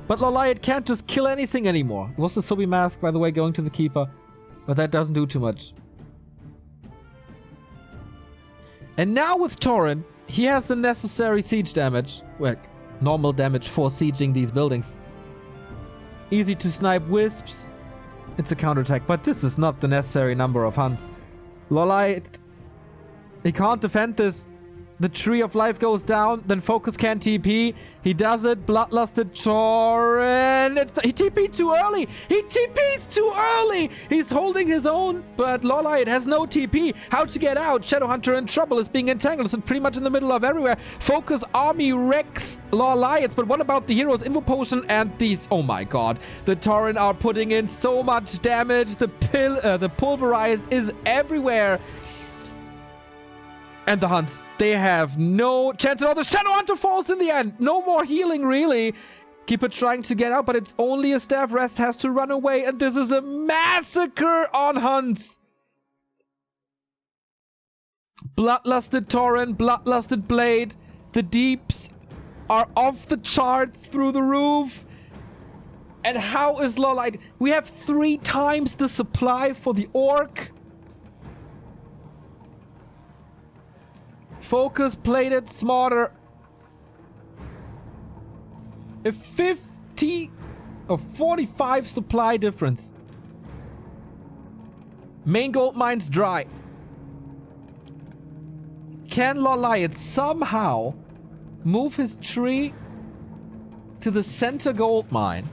But LawLiet can't just kill anything anymore. It was the Sobi Mask, by the way, going to the Keeper. But that doesn't do too much. And now with Torrent, he has the necessary siege damage. Well, normal damage for sieging these buildings. Easy to snipe Wisps. It's a counterattack, but this is not the necessary number of hunts. LawLiet, he can't defend this. The Tree of Life goes down. Then Focus can TP. He does it. Bloodlusted Torrent. He TP'd too early. He TP's too early. He's holding his own, but LawLiet has no TP. How to get out? Shadowhunter in trouble, is being entangled. It's pretty much in the middle of everywhere. Focus army wrecks LawLiet, but what about the heroes? Invo Potion and these. Oh my god. The Torrent are putting in so much damage. The Pulverize is everywhere. And the Hunts, they have no chance at all. The Shadowhunter falls in the end. No more healing, really. Keeper trying to get out, but it's only a staff. Rest has to run away, and this is a massacre on Hunts. Bloodlusted Torrent, Bloodlusted Blade. The Deeps are off the charts through the roof. And how is LawLiet? We have 3 times the supply for the Orc. Focus played it smarter. A 50 or 45 supply difference. Main gold mine's dry. Can LawLiet somehow move his tree to the center gold mine?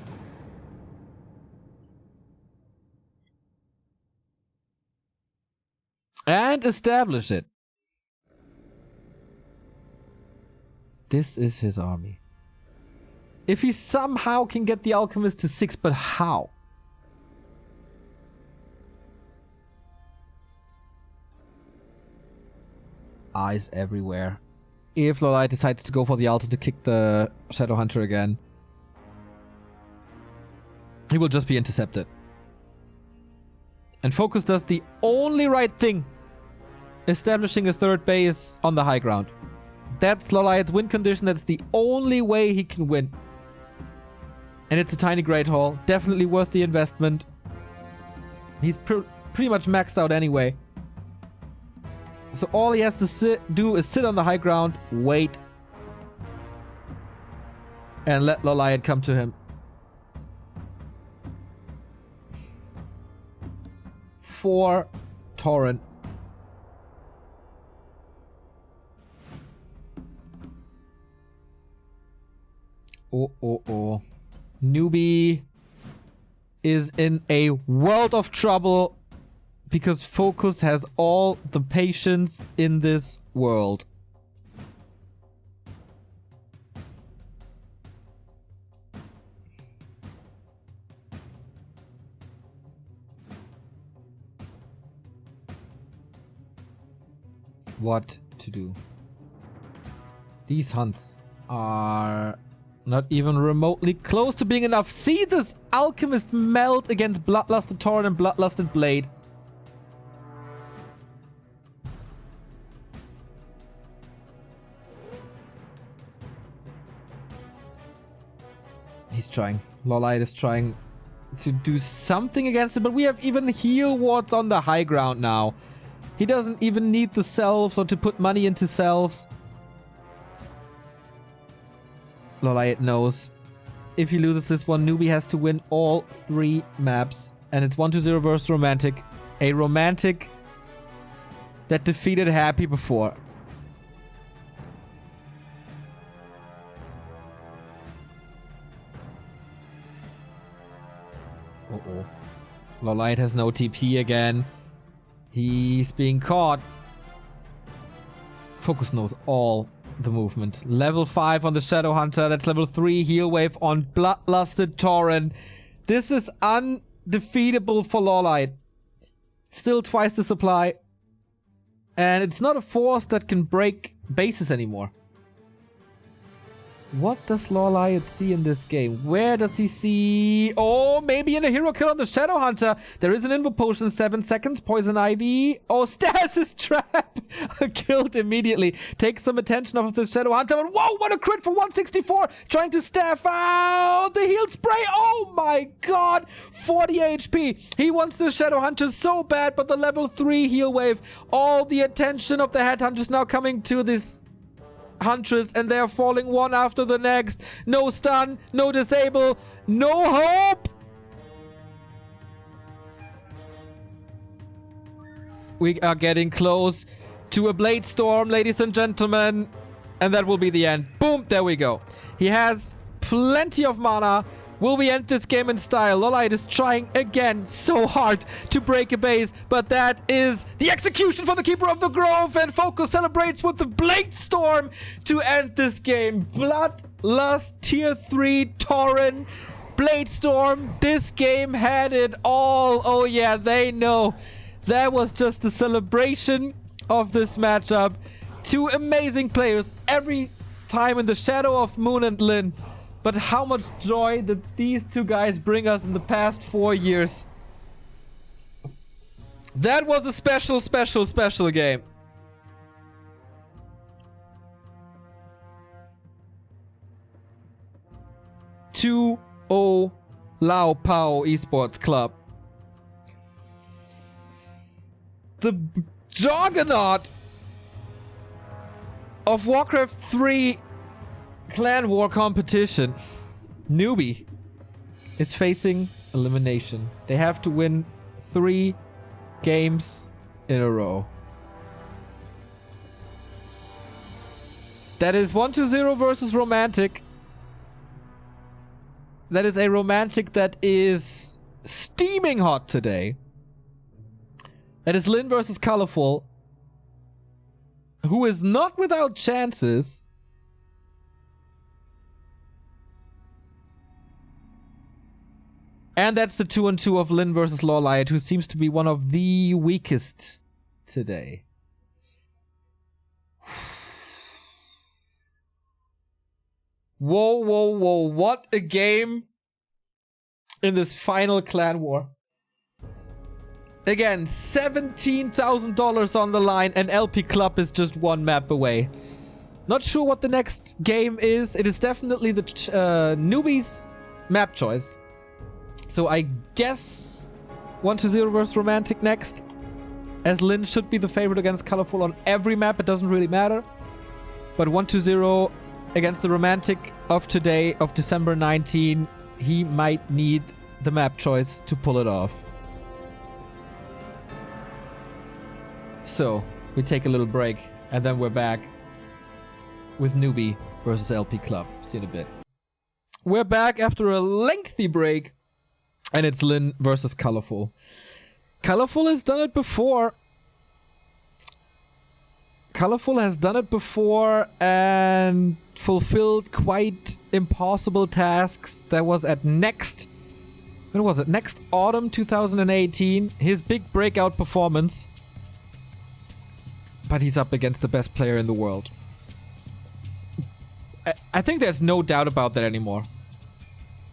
And establish it. This is his army. If he somehow can get the Alchemist to 6, but how? Eyes everywhere. If LawLiet decides to go for the altar to kick the Shadowhunter again, he will just be intercepted. And Focus does the only right thing, establishing a 3rd base on the high ground. That's LawLiet's win condition. That's the only way he can win. And it's a tiny Great Hall. Definitely worth the investment. He's pretty much maxed out anyway. So all he has to do is sit on the high ground, wait, and let LawLiet come to him. 4 Torrent. Oh. Newbee is in a world of trouble because Focus has all the patience in this world. What to do? These Hunts are not even remotely close to being enough. See this Alchemist melt against Bloodlusted Torrent and Bloodlusted Blade. He's trying. LawLiet is trying to do something against it, but we have even heal wards on the high ground now. He doesn't even need the selves or to put money into selves. LawLiet knows if he loses this one, Newbee has to win all 3 maps. And it's 1-0 versus Romantic. A Romantic that defeated Happy before. Uh-oh. LawLiet has no TP again. He's being caught. Focus knows all the movement. Level 5 on the Shadowhunter. That's level 3 heal wave on Bloodlusted Torrent. This is undefeatable for LawLiet. Still twice the supply. And it's not a force that can break bases anymore. What does LawLiet see in this game? Where does he see... Oh, maybe in a hero kill on the Shadowhunter. There is an Invo Potion, 7 seconds. Poison Ivy. Oh, Stasis Trap. Killed immediately. Takes some attention off of the Shadowhunter. But whoa, what a crit for 164. Trying to staff out the heal spray. Oh my god. 40 HP. He wants the Shadowhunter so bad, but the level 3 heal wave. All the attention of the Headhunters now coming to this Huntress, and they are falling one after the next. No stun, no disable, no hope. We are getting close. to a Blade Storm, ladies and gentlemen. And that will be the end. Boom, there we go. He has plenty of mana. Will we end this game in style? LawLiet is trying again so hard to break a base, but that is the execution for the Keeper of the Grove, and Focus celebrates with the Blade Storm to end this game. Bloodlust Tier 3 Tauren Blade Storm. This game had it all. Oh yeah, they know. That was just the celebration of this matchup. Two amazing players every time in the shadow of Moon and Lin. But how much joy did these two guys bring us in the past 4 years. That was a special, special, special game. Two O Lao Pao Esports Club. The juggernaut of Warcraft 3 Clan War competition, Newbee, is facing elimination. They have to win 3 games in a row. That is 1-0 versus Romantic. That is a Romantic that is steaming hot today. That is Lin versus Colorful, who is not without chances. And that's the 2-2 of Lin versus LawLiet, who seems to be one of the weakest today. Whoa, whoa, whoa. What a game in this final clan war. Again, $17,000 on the line, and LP Club is just one map away. Not sure what the next game is. It is definitely the Newbee's map choice. So I guess 1-0 versus Romantic next, as Lin should be the favorite against Colorful on every map. It doesn't really matter. But 1-0 against the Romantic of today, of December 19, he might need the map choice to pull it off. So we take a little break, and then we're back with Newbee versus LP Club. See you in a bit. We're back after a lengthy break. And it's Lin versus Colorful. Colorful has done it before. Colorful has done it before and fulfilled quite impossible tasks. That was at next... When was it? Next autumn 2018. His big breakout performance. But he's up against the best player in the world. I think there's no doubt about that anymore.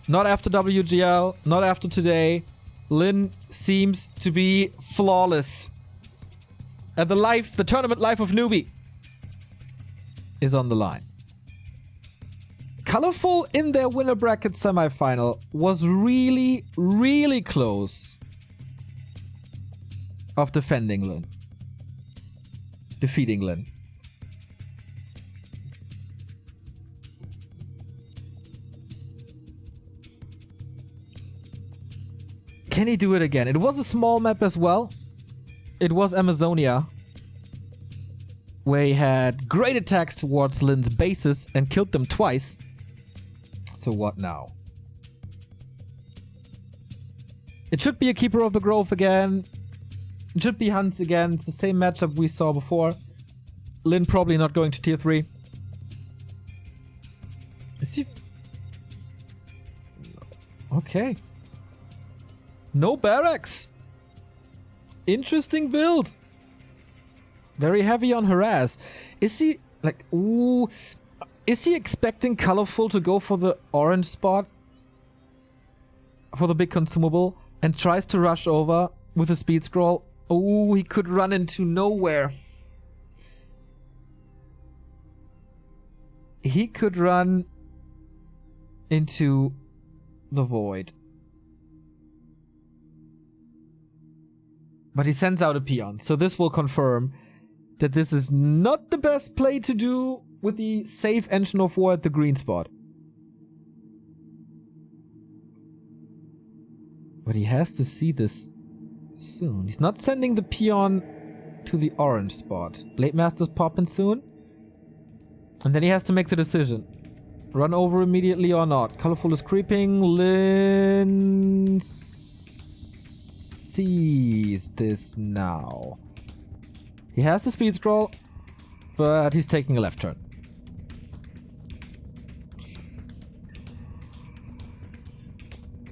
Not after WGL, not after today. Lin seems to be flawless. And the tournament life of Newbee is on the line. Colorful in their winner bracket semifinal was really, really close of defending Lin. Defeating Lin. Can he do it again? It was a small map as well. It was Amazonia, where he had great attacks towards Lin's bases and killed them twice. So what now? It should be a Keeper of the Grove again. It should be Hunts again. It's the same matchup we saw before. Lin probably not going to tier 3. Is he... Okay. No barracks. Interesting build. Very heavy on harass. Is he like, ooh, is he expecting Colorful to go for the orange spot for the big consumable and tries to rush over with a speed scroll? Ooh, he could run into nowhere. He could run into the void. But he sends out a peon, so this will confirm that this is not the best play to do with the safe engine of war at the green spot. But he has to see this soon. He's not sending the peon to the orange spot. Blade Master's popping soon. And then he has to make the decision. Run over immediately or not. Colorful is creeping. Lynn sees this now. He has the speed scroll, but he's taking a left turn.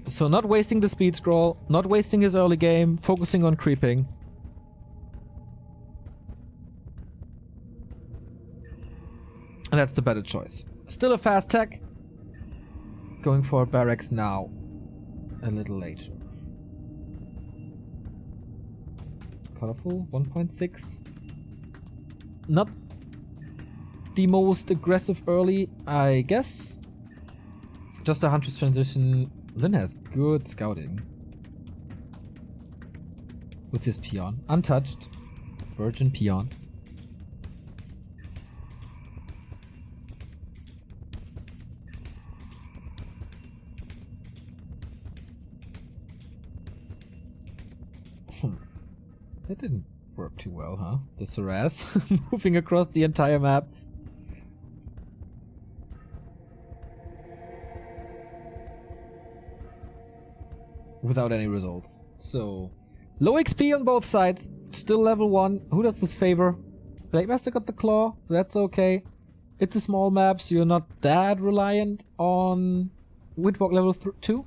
So not wasting the speed scroll, not wasting his early game, focusing on creeping. And that's the better choice. Still a fast tech. Going for barracks now. A little late. Colorful, 1.6. Not the most aggressive early, I guess. Just a Huntress transition. Lynn has good scouting. With this peon. Untouched. Virgin peon. That didn't work too well, huh? The harass. Moving across the entire map. Without any results. So, low XP on both sides. Still level 1. Who does this favor? Blade Master got the claw. So that's okay. It's a small map, so you're not that reliant on Windwalk level 2.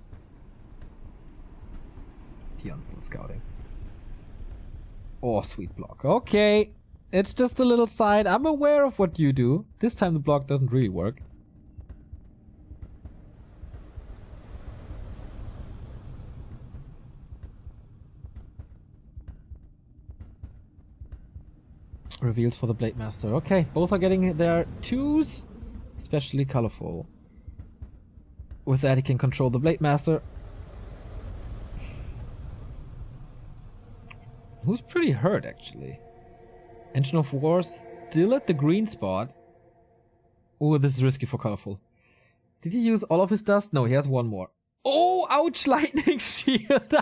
Peon's still scouting. Oh, sweet block. Okay. It's just a little side. I'm aware of what you do. This time the block doesn't really work. Revealed for the Blade Master. Okay, both are getting their 2s. Especially colorful. With that he can control the Blade Master. Who's pretty hurt, actually. Engine of War still at the green spot. Oh, this is risky for colorful. Did he use all of his dust? No, he has one more. Oh, ouch, lightning shield.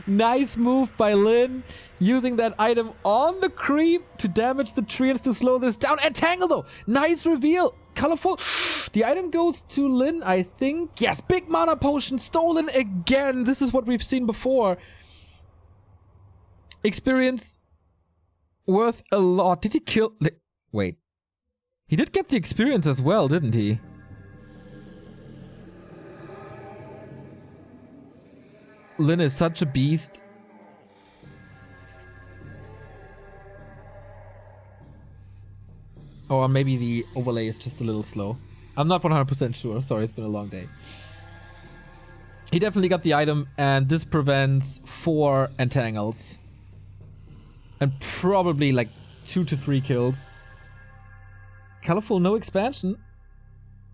Nice move by Lynn. Using that item on the creep to damage the treants to slow this down. Entangle though. Nice reveal. Colorful. The item goes to Lynn, I think. Yes, big mana potion stolen again. This is what we've seen before. Experience worth a lot. Did he kill... Wait. He did get the experience as well, didn't he? Lynn is such a beast. Or maybe the overlay is just a little slow. I'm not 100% sure. Sorry, it's been a long day. He definitely got the item, and this prevents 4 entangles. And probably like 2 to 3 kills. Colorful, no expansion.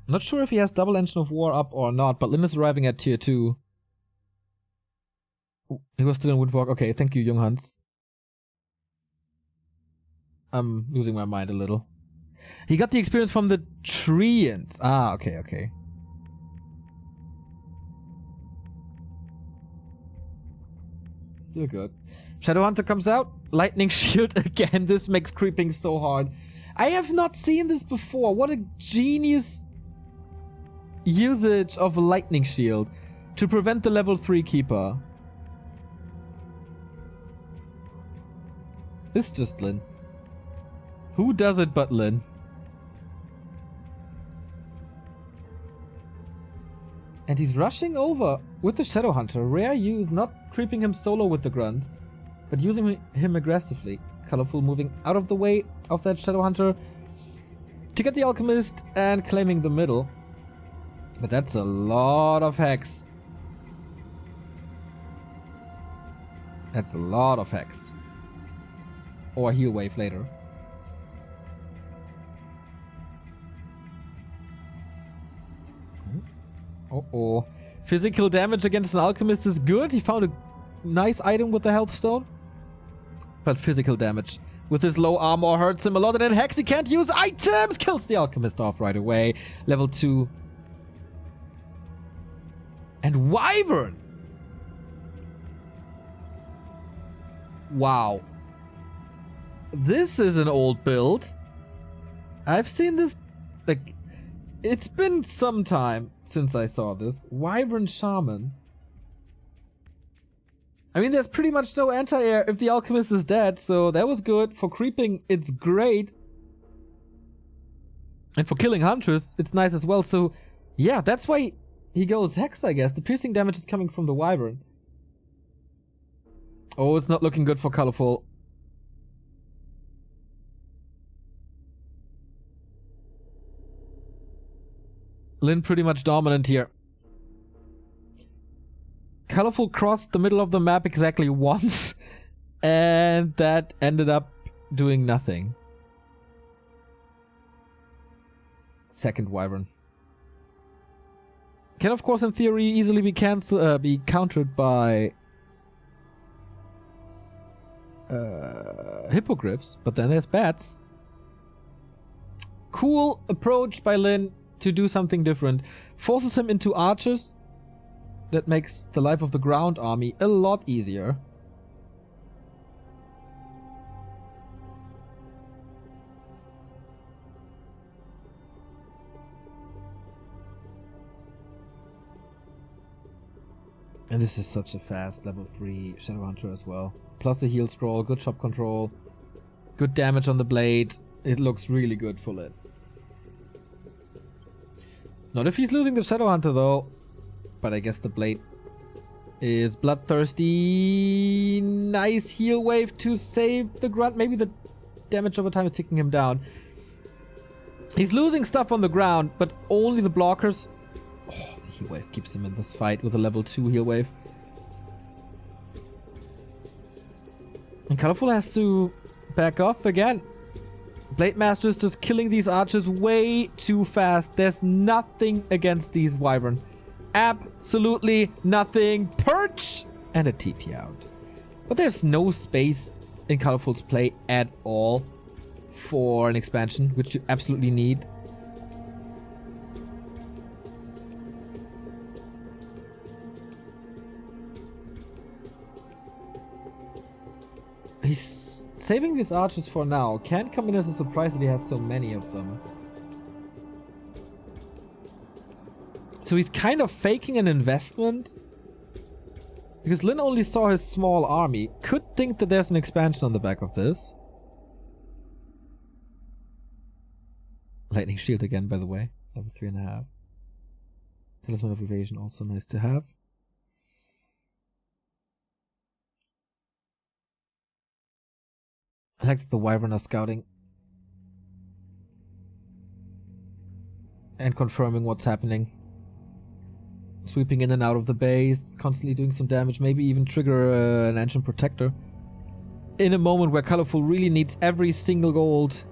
Not sure if he has double Engine of War up or not, but Lynn is arriving at tier 2. Ooh, he was still in Woodwalk. Okay, thank you, Young Hans. I'm losing my mind a little. He got the experience from the treants. Ah, okay, okay. Still good. Shadowhunter comes out. Lightning shield again. This makes creeping so hard. I have not seen this before. What a genius usage of a lightning shield to prevent the level 3 keeper. It's just Lynn. Who does it but Lynn? And he's rushing over with the Shadowhunter. Rare use, not creeping him solo with the grunts, but using him aggressively. Colorful moving out of the way of that Shadowhunter to get the Alchemist and claiming the middle. But that's a lot of hex. That's a lot of hex. Or heal wave later. Uh-oh. Physical damage against an Alchemist is good. He found a nice item with the Health Stone. But physical damage with his low armor hurts him a lot. And then Hex, he can't use items. Kills the Alchemist off right away. Level 2. And Wyvern. Wow. This is an old build. I've seen this, like, it's been some time since I saw this. Wyvern Shaman. I mean, there's pretty much no anti-air if the Alchemist is dead, so that was good. For creeping, it's great. And for killing Huntress, it's nice as well. So, yeah, that's why he goes Hex, I guess. The piercing damage is coming from the Wyvern. Oh, it's not looking good for Colorful. Lyn pretty much dominant here. Colorful crossed the middle of the map exactly once, and that ended up doing nothing. Second Wyvern. Can of course in theory easily be countered by Hippogriffs, but then there's bats. Cool approach by Lyn to do something different. Forces him into archers. That makes the life of the ground army a lot easier. And this is such a fast level 3 Shadowhunter as well. Plus the heal scroll, good shop control, good damage on the blade. It looks really good for Lyn. Not if he's losing the Shadowhunter though. But I guess the blade is bloodthirsty. Nice heal wave to save the grunt. Maybe the damage over time is ticking him down. He's losing stuff on the ground, but only the blockers. Oh, the heal wave keeps him in this fight with a level 2 heal wave. And Colorful has to back off again. Blade Master is just killing these archers way too fast. There's nothing against these Wyvern. Absolutely nothing. Perch! And a TP out. But there's no space in Colorful's play at all for an expansion, which you absolutely need. He's saving these archers for now. Can't come in as a surprise that he has so many of them. So he's kind of faking an investment. Because Lyn only saw his small army. Could think that there's an expansion on the back of this. Lightning Shield again, by the way. Level 3.5. Talisman of Evasion, also nice to have. I like that the Wyvern are scouting. And confirming what's happening. Sweeping in and out of the base, constantly doing some damage, maybe even trigger an Ancient Protector. In a moment where Colorful really needs every single gold.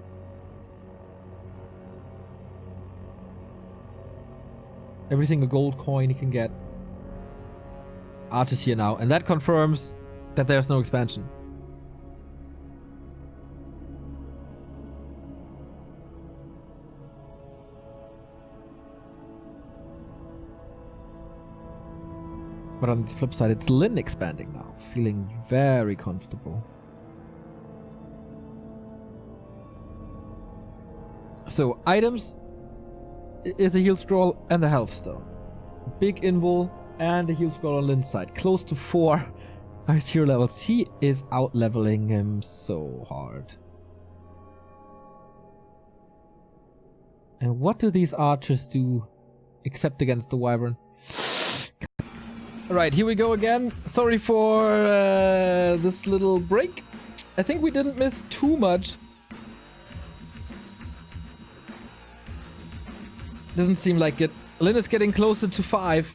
Every single gold coin he can get. Archers here now, and that confirms that there's no expansion. But on the flip side, it's Lyn expanding now. Feeling very comfortable. So, items is a heal scroll and a health stone. Big invul and a heal scroll on Lyn's side. Close to 4 highest hero levels. He is out leveling him so hard. And what do these archers do except against the Wyvern? Alright, here we go again. Sorry for this little break. I think we didn't miss too much. Doesn't seem like it. Lyn is getting closer to 5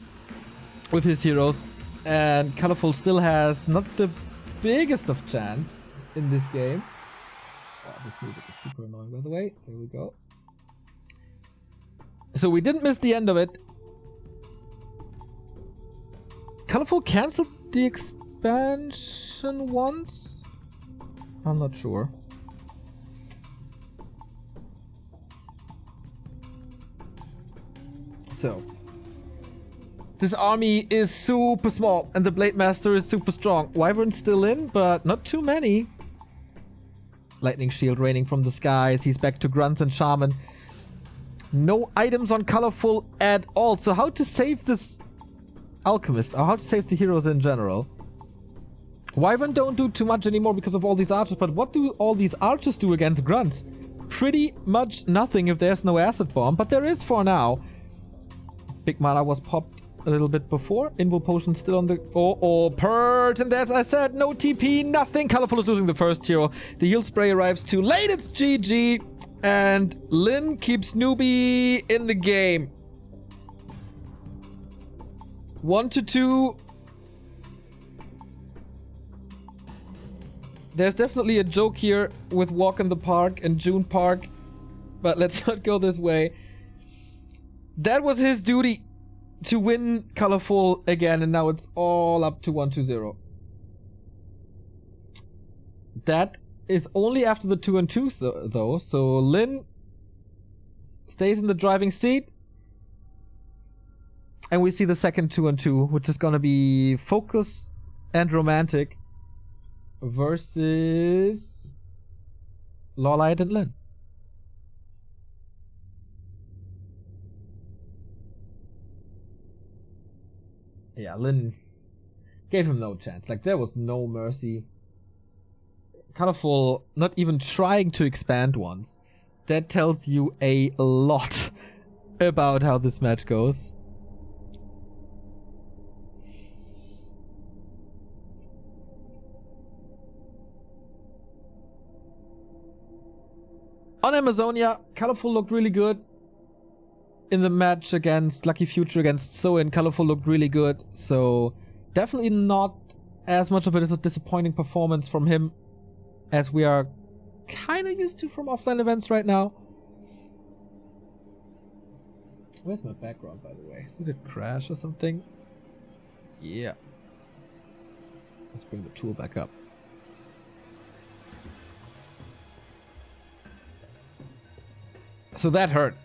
with his heroes. And Colorful still has not the biggest of chance in this game. Oh, this music is super annoying, by the way. Here we go. So we didn't miss the end of it. Colorful canceled the expansion once? I'm not sure. So, this army is super small and the Blade Master is super strong. Wyvern's still in, but not too many. Lightning shield raining from the skies. He's back to grunts and shaman. No items on colorful at all. So how to save this alchemist, or how to save the heroes in general? Wyvern don't do too much anymore because of all these archers, but what do all these archers do against grunts? Pretty much nothing if there's no acid bomb, but there is for now. Big mana was popped a little bit before. Invul potion still on the... Oh, purge, and as I said, no TP, nothing. Colorful is losing the first hero. The heal spray arrives too late, it's GG. And Lin keeps Newbee in the game. 1-2. There's definitely a joke here with Walk in the Park and June Park, but let's not go this way. That was his duty, to win colorful again, and now it's all up to 1-0. That is only after the 2-2 though, so Lin stays in the driving seat. And we see the second 2-2, which is gonna be Focus and Romantic versus LawLiet and Lin. Yeah, Lin gave him no chance. Like, there was no mercy. Colorful not even trying to expand once. That tells you a lot about how this match goes. On Amazonia, Colorful looked really good. In the match against Lucky Future against Soin, Colorful looked really good. So definitely not as much of it as a disappointing performance from him as we are kind of used to from offline events right now. Where's my background, by the way? Did it crash or something? Yeah. Let's bring the tool back up. So that hurt.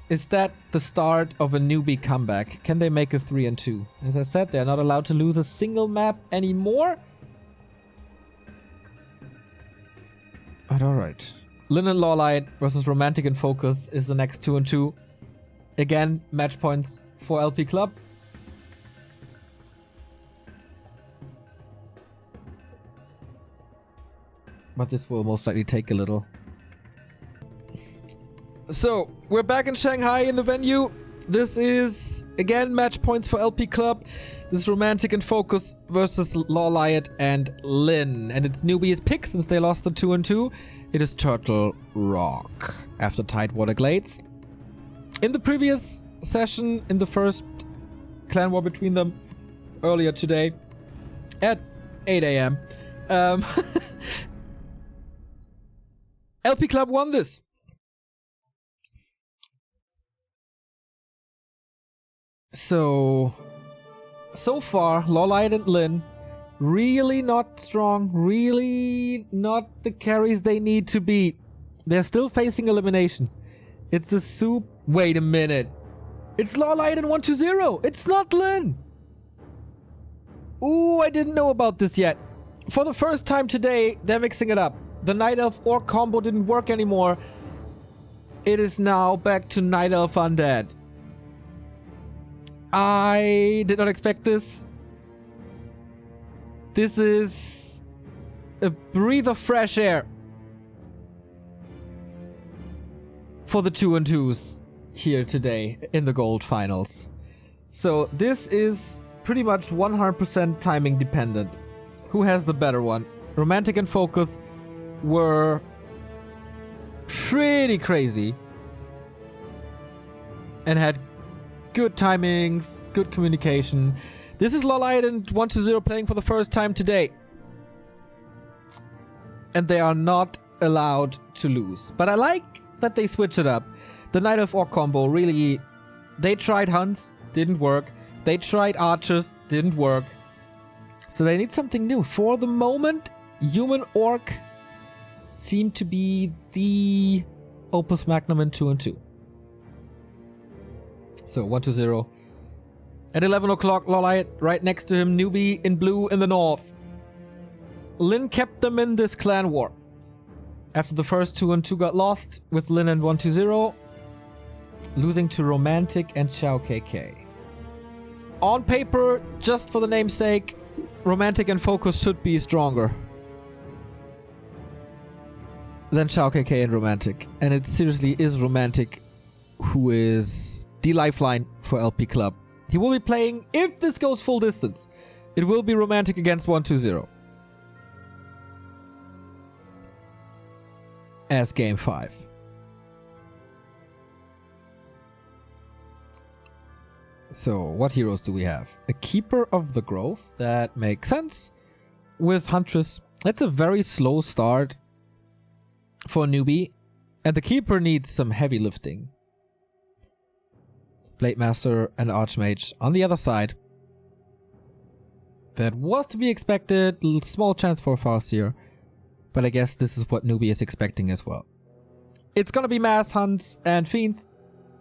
Is that the start of a Newbee comeback? Can they make a 3-2? As I said, they're not allowed to lose a single map anymore. But alright. Lin and LawLiet versus Romantic and Focus is the next 2-2. Again, match points for LP Club. But this will most likely take a little. So, we're back in Shanghai in the venue. This is, again, match points for LP Club. This is Romantic and Focus versus LawLiet and Lin. And it's Newbee's pick since they lost the 2-2. It is Turtle Rock after Tidewater Glades. In the previous session, in the first clan war between them earlier today at 8 AM, LP Club won this. So far, LawLiet and Lin, really not strong, really not the carries they need to be. They're still facing elimination. It's a soup. Wait a minute. It's LawLiet and 1-0. It's not Lin. Ooh, I didn't know about this yet. For the first time today, they're mixing it up. The Night Elf Orc combo didn't work anymore. It is now back to Night Elf Undead. I did not expect this. This is a breath of fresh air for the 2-2s here today in the gold finals. So this is pretty much 100% timing dependent. Who has the better one? Romantic and Focus were pretty crazy and had good timings, good communication. This is LawLiet and 1-0 playing for the first time today. And they are not allowed to lose. But I like that they switch it up. The Night Elf Orc combo really... They tried Hunts, didn't work. They tried Archers, didn't work. So they need something new. For the moment, Human Orc seem to be the opus magnum in 2-2. So 1-0. At 11 o'clock, LawLiet right next to him, Newbee in blue in the north. Lin kept them in this clan war. After the first 2-2 got lost with Lin and 1-0, losing to Romantic and XiaoKK. On paper, just for the name's sake, Romantic and Focus should be stronger than XiaoKK and Romantic. And it seriously is Romantic who is the lifeline for LP Club. He will be playing, if this goes full distance, it will be Romantic against 1-2-0. As game 5. So, what heroes do we have? A Keeper of the Grove, that makes sense. With Huntress, that's a very slow start for a newbie. And the Keeper needs some heavy lifting. Blade Master and Archmage on the other side. That was to be expected. Small chance for Farseer. But I guess this is what Newbee is expecting as well. It's gonna be Mass Hunts and Fiends.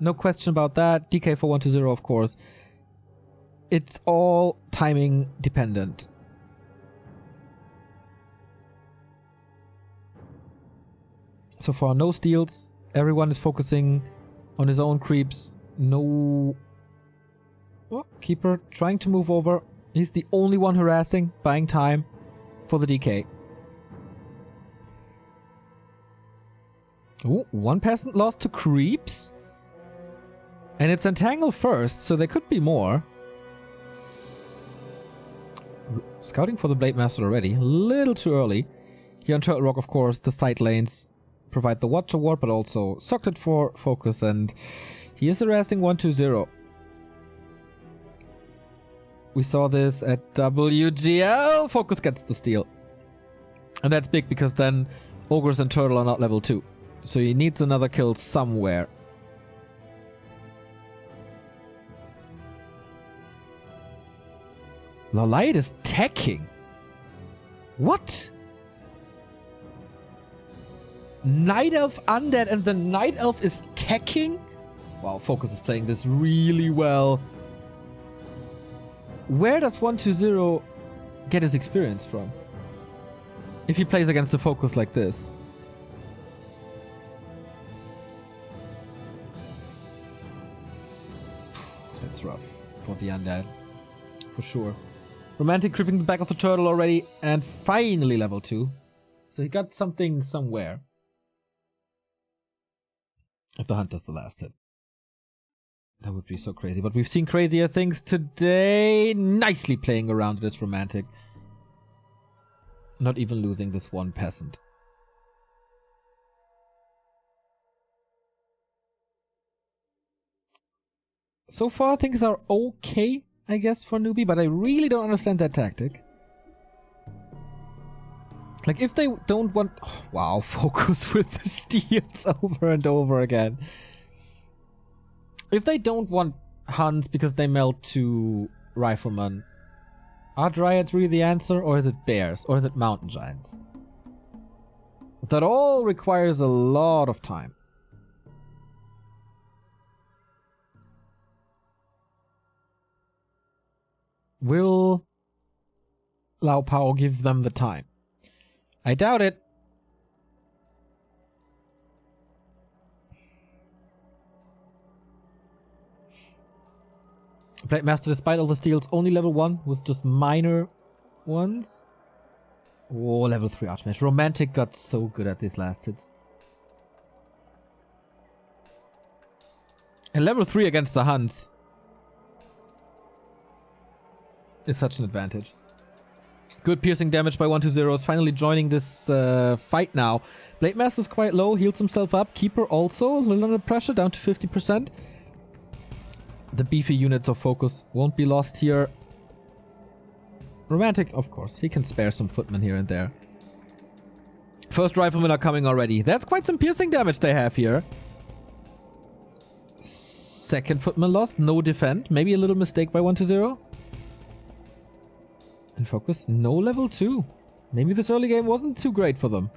No question about that. DK for 1-0, of course. It's all timing dependent. So far, no steals. Everyone is focusing on his own creeps. No... Oh, Keeper trying to move over. He's the only one harassing, buying time for the DK. Oh, one peasant lost to creeps. And it's Entangle first, so there could be more. Scouting for the Blade Master already. A little too early. Here on Turtle Rock, of course, the side lanes provide the Watcher Ward, but also Socket for focus. And he is harassing 1-2-0. We saw this at WGL. Focus gets the steal. And that's big because then Ogres and Turtle are not level 2. So he needs another kill somewhere. LawLiet is teching. What? Night Elf Undead and the Night Elf is teching? Wow, Focus is playing this really well. Where does 1-2-0 get his experience from? If he plays against a Focus like this. That's rough for the Undead. For sure. Romantic creeping the back of the turtle already, and finally level 2. So he got something somewhere. If the hunt does the last hit. That would be so crazy. But we've seen crazier things today. Nicely playing around this Romantic. Not even losing this one peasant. So far things are okay, I guess, for Newbee, but I really don't understand that tactic. Like, if they don't want... Oh, wow, Focus with the steals over and over again. If they don't want hunts because they melt to Rifleman, are Dryads really the answer, or is it Bears, or is it Mountain Giants? That all requires a lot of time. Will Lao Pao give them the time? I doubt it. Blade Master, despite all the steals, only level 1 with just minor ones. Oh, level 3 Archmage. Romantic got so good at these last hits. And level 3 against the Hunts is such an advantage. Good piercing damage by 1-2-0. It's finally joining this fight now. Blade Master's quite low, heals himself up. Keeper also a little under pressure, down to 50%. The beefy units of Focus won't be lost here. Romantic, of course, he can spare some footmen here and there. First Riflemen are coming already. That's quite some piercing damage they have here. Second footman lost, no defend. Maybe a little mistake by 1-2-0. And Focus, no level 2. Maybe this early game wasn't too great for them.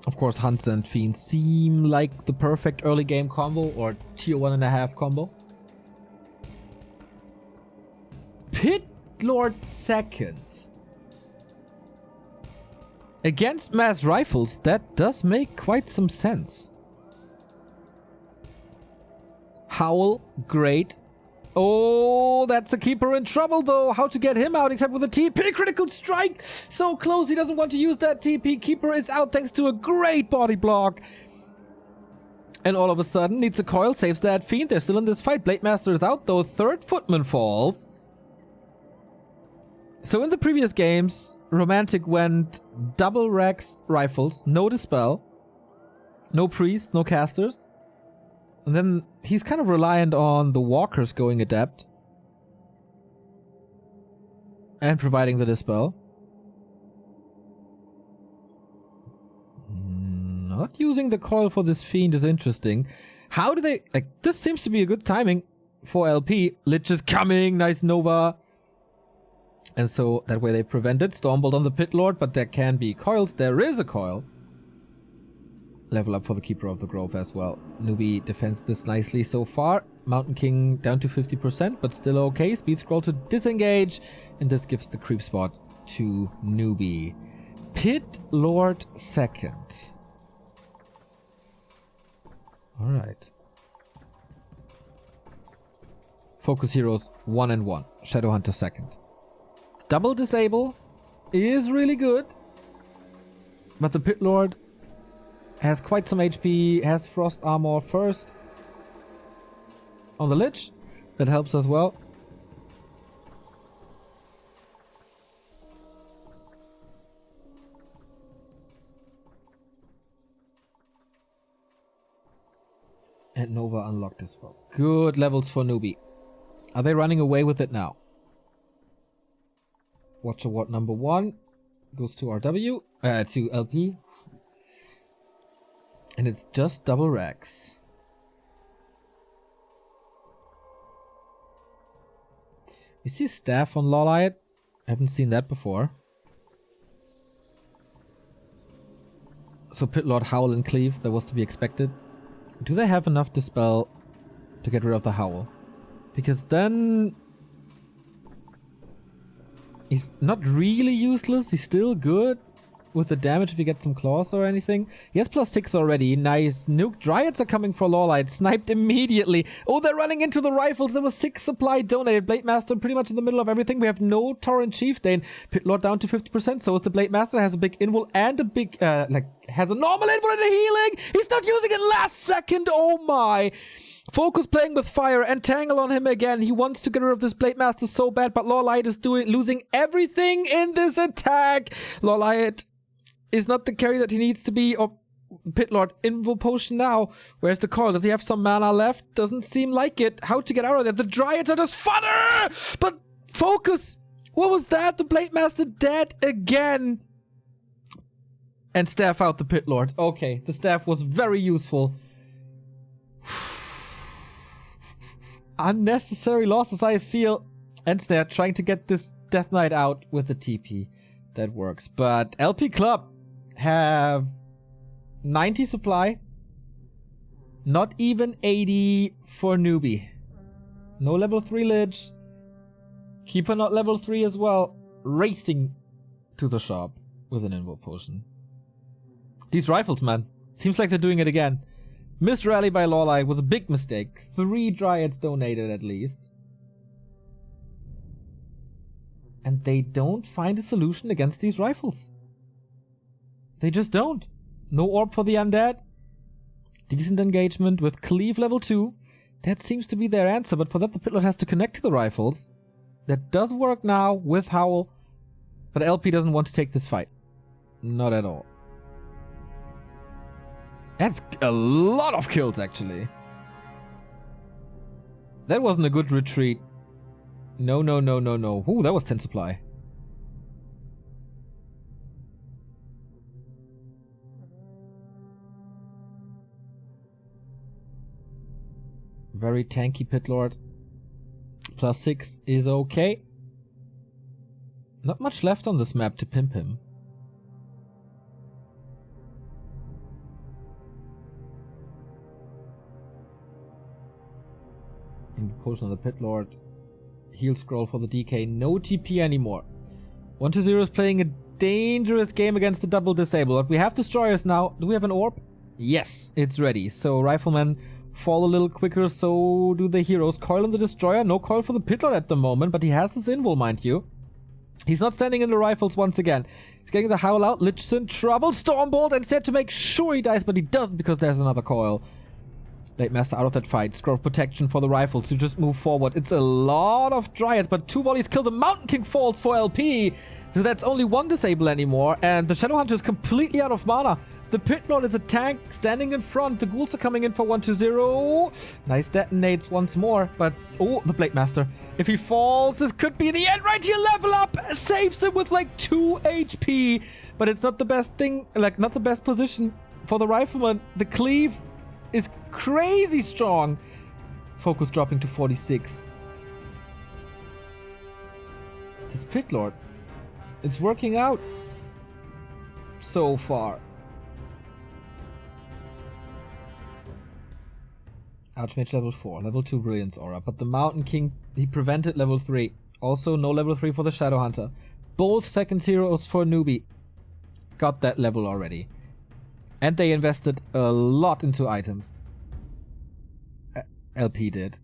Of course, Hunts and Fiends seem like the perfect early game combo, or tier 1.5 combo. Pit Lord second. Against mass rifles, that does make quite some sense. Howl, great. Oh, that's a keeper in trouble though. How to get him out except with a TP? Critical strike! So close, he doesn't want to use that TP. Keeper is out thanks to a great body block. And all of a sudden, needs a coil, saves that fiend. They're still in this fight. Blademaster is out though. Third footman falls. So in the previous games, Romantic went double Rex rifles, no Dispel, no Priest, no Casters. And then he's kind of reliant on the Walkers going Adept. And providing the Dispel. Not using the coil for this fiend is interesting. How do they... Like, this seems to be a good timing for LP. Lich is coming, nice Nova. And so that way they prevented Stormbolt on the Pit Lord, but there can be coils. There is a coil. Level up for the Keeper of the Grove as well. Newbee defends this nicely so far. Mountain King down to 50%, but still okay. Speed scroll to disengage. And this gives the creep spot to Newbee. Pit Lord second. Alright. Focus Heroes 1 and 1. Shadowhunter second. Double disable is really good. But the Pit Lord has quite some HP, has Frost Armor first on the Lich. That helps as well. And Nova unlocked as well. Good levels for Newbee. Are they running away with it now? Watch Award number 1 goes to RW, to LP. And it's just double Rex. We see staff on LawLiet. I haven't seen that before. So Pit Lord, Howl and Cleave, that was to be expected. Do they have enough Dispel to get rid of the Howl? Because then he's not really useless. He's still good with the damage if he gets some claws or anything. He has +6 already. Nice. Nuke Dryads are coming for LawLiet. Sniped immediately. Oh, they're running into the rifles. There was 6 supply donated. Blademaster pretty much in the middle of everything. We have no Torrent Chieftain. Pit Lord down to 50%. So is the Blademaster. Has a big invul and a big, has a normal invul and a healing. He's not using it last second. Oh my. Focus playing with fire and Tangle on him again. He wants to get rid of this Blademaster so bad, but LawLiet is losing everything in this attack. LawLiet is not the carry that he needs to be. Or Pit Lord, invul potion now. Where's the call? Does he have some mana left? Doesn't seem like it. How to get out of there? The Dryads are just fodder! But focus! What was that? The Blademaster dead again. And staff out the Pit Lord. Okay, the staff was very useful. Unnecessary losses, I feel. And they're trying to get this Death Knight out with the TP. That works. But LP Club have 90 supply. Not even 80 for Newbee. No level 3 Lich. Keeper not level 3 as well. Racing to the shop with an invul potion. These rifles, man. Seems like they're doing it again. Missed rally by LawLiet was a big mistake. 3 Dryads donated at least. And they don't find a solution against these rifles. They just don't. No orb for the undead. Decent engagement with Cleave level 2. That seems to be their answer, but for that the Pit Lord has to connect to the rifles. That does work now with Howl. But LP doesn't want to take this fight. Not at all. That's a lot of kills, actually. That wasn't a good retreat. No, no, no, no, no. Ooh, that was 10 supply. Very tanky Pit Lord. +6 is okay. Not much left on this map to pimp him. Potion of the Pit Lord. Heal scroll for the DK. No TP anymore. 1-0 is playing a dangerous game against the double disable. But we have destroyers now. Do we have an orb? Yes, it's ready. So riflemen fall a little quicker, so do the heroes. Coil on the destroyer. No coil for the pitlord at the moment, but he has this invul, mind you. He's not standing in the rifles once again. He's getting the howl out. Lich is in trouble. Stormbolt instead to make sure he dies, but he doesn't because there's another coil. Blade Master out of that fight. Scroll of protection for the rifles to just move forward. It's a lot of dryads, but 2 volleys kill. The Mountain King falls for LP. So that's only 1 disable anymore. And the Shadow Hunter is completely out of mana. The Pit Lord is a tank standing in front. The ghouls are coming in for 1-0. Nice detonates once more. But, oh, the Blade Master. If he falls, this could be the end right here. Level up. Saves him with like 2 HP. But it's not the best thing, like not the best position for the Rifleman. The cleave is crazy strong. Focus dropping to 46. This Pit Lord. It's working out. So far. Archmage level 4, level 2 Brilliance Aura, but the Mountain King, he prevented level 3. Also, no level 3 for the Shadow Hunter. Both second heroes for Newbee got that level already. And they invested a lot into items. LP did.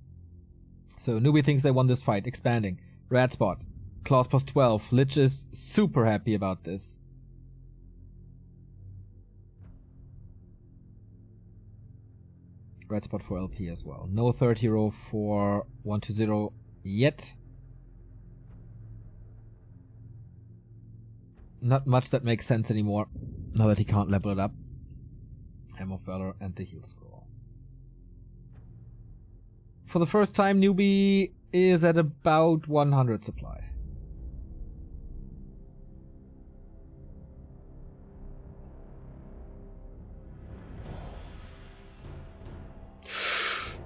So Newbee thinks they won this fight, expanding. Red spot, claws plus 12. Lich is super happy about this. Red spot for LP as well. No third hero for 1-0 yet. Not much that makes sense anymore, now that he can't level it up. Hammer of Valor and the heal scroll. For the first time, Newbee is at about 100 supply.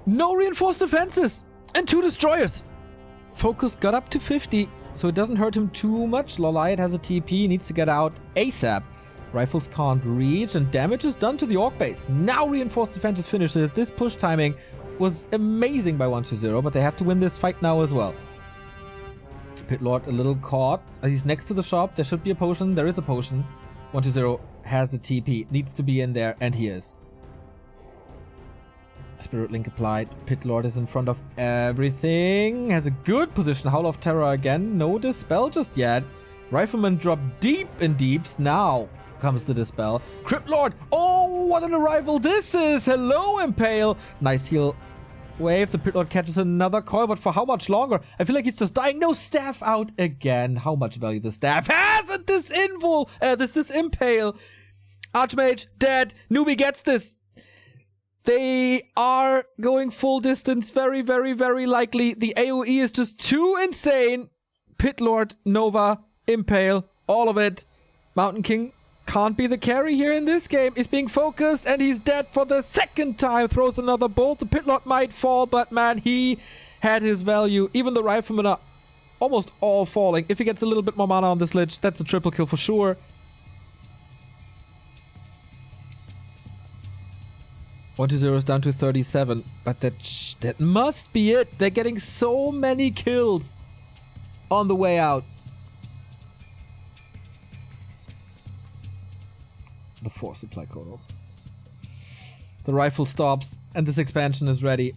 No reinforced defenses! And 2 destroyers! Focus got up to 50, so it doesn't hurt him too much. LawLiet has a TP, needs to get out ASAP. Rifles can't reach, and damage is done to the Orc base. Now reinforced defenses finishes. This push timing was amazing by 1-0, but they have to win this fight now as well. Pit Lord a little caught. He's next to the shop. There should be a potion. There is a potion. 1-0 has the TP. Needs to be in there, and he is. Spirit Link applied. Pit Lord is in front of everything. Has a good position. Howl of Terror again. No dispel just yet. Rifleman dropped deep in deeps. Now comes the dispel. Crypt Lord. Oh, what an arrival this is. Hello, Impale. Nice heal wave. The Pit Lord catches another coil, but for how much longer? I feel like he's just dying. No, staff out again. How much value the staff has at this invul. This Impale. Archmage dead. Newbee gets this. They are going full distance. Very, very, very likely. The AoE is just too insane. Pit Lord, Nova, Impale, all of it. Mountain King can't be the carry here in this game. He's being focused and he's dead for the 2nd time. Throws another bolt. The Pit Lord might fall, but man, he had his value. Even the Riflemen are almost all falling. If he gets a little bit more mana on this Lich, that's a triple kill for sure. 1-0 is down to 37, but that must be it. They're getting so many kills on the way out. The 4 supply code. The rifle stops, and this expansion is ready.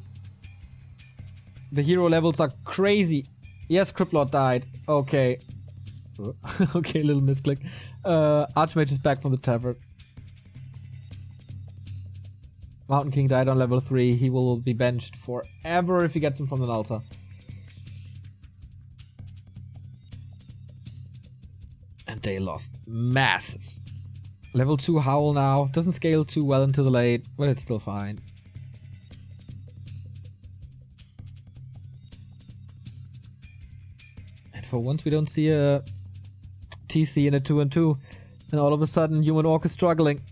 The hero levels are crazy. Yes, Crypt Lord died. Okay. Okay, little misclick. Archmage is back from the tavern. Mountain King died on level 3. He will be benched forever if he gets him from the altar. And they lost masses. Level 2 Howl now. Doesn't scale too well into the late, but it's still fine. And for once we don't see a TC in a 2-2. And all of a sudden Human Orc is struggling.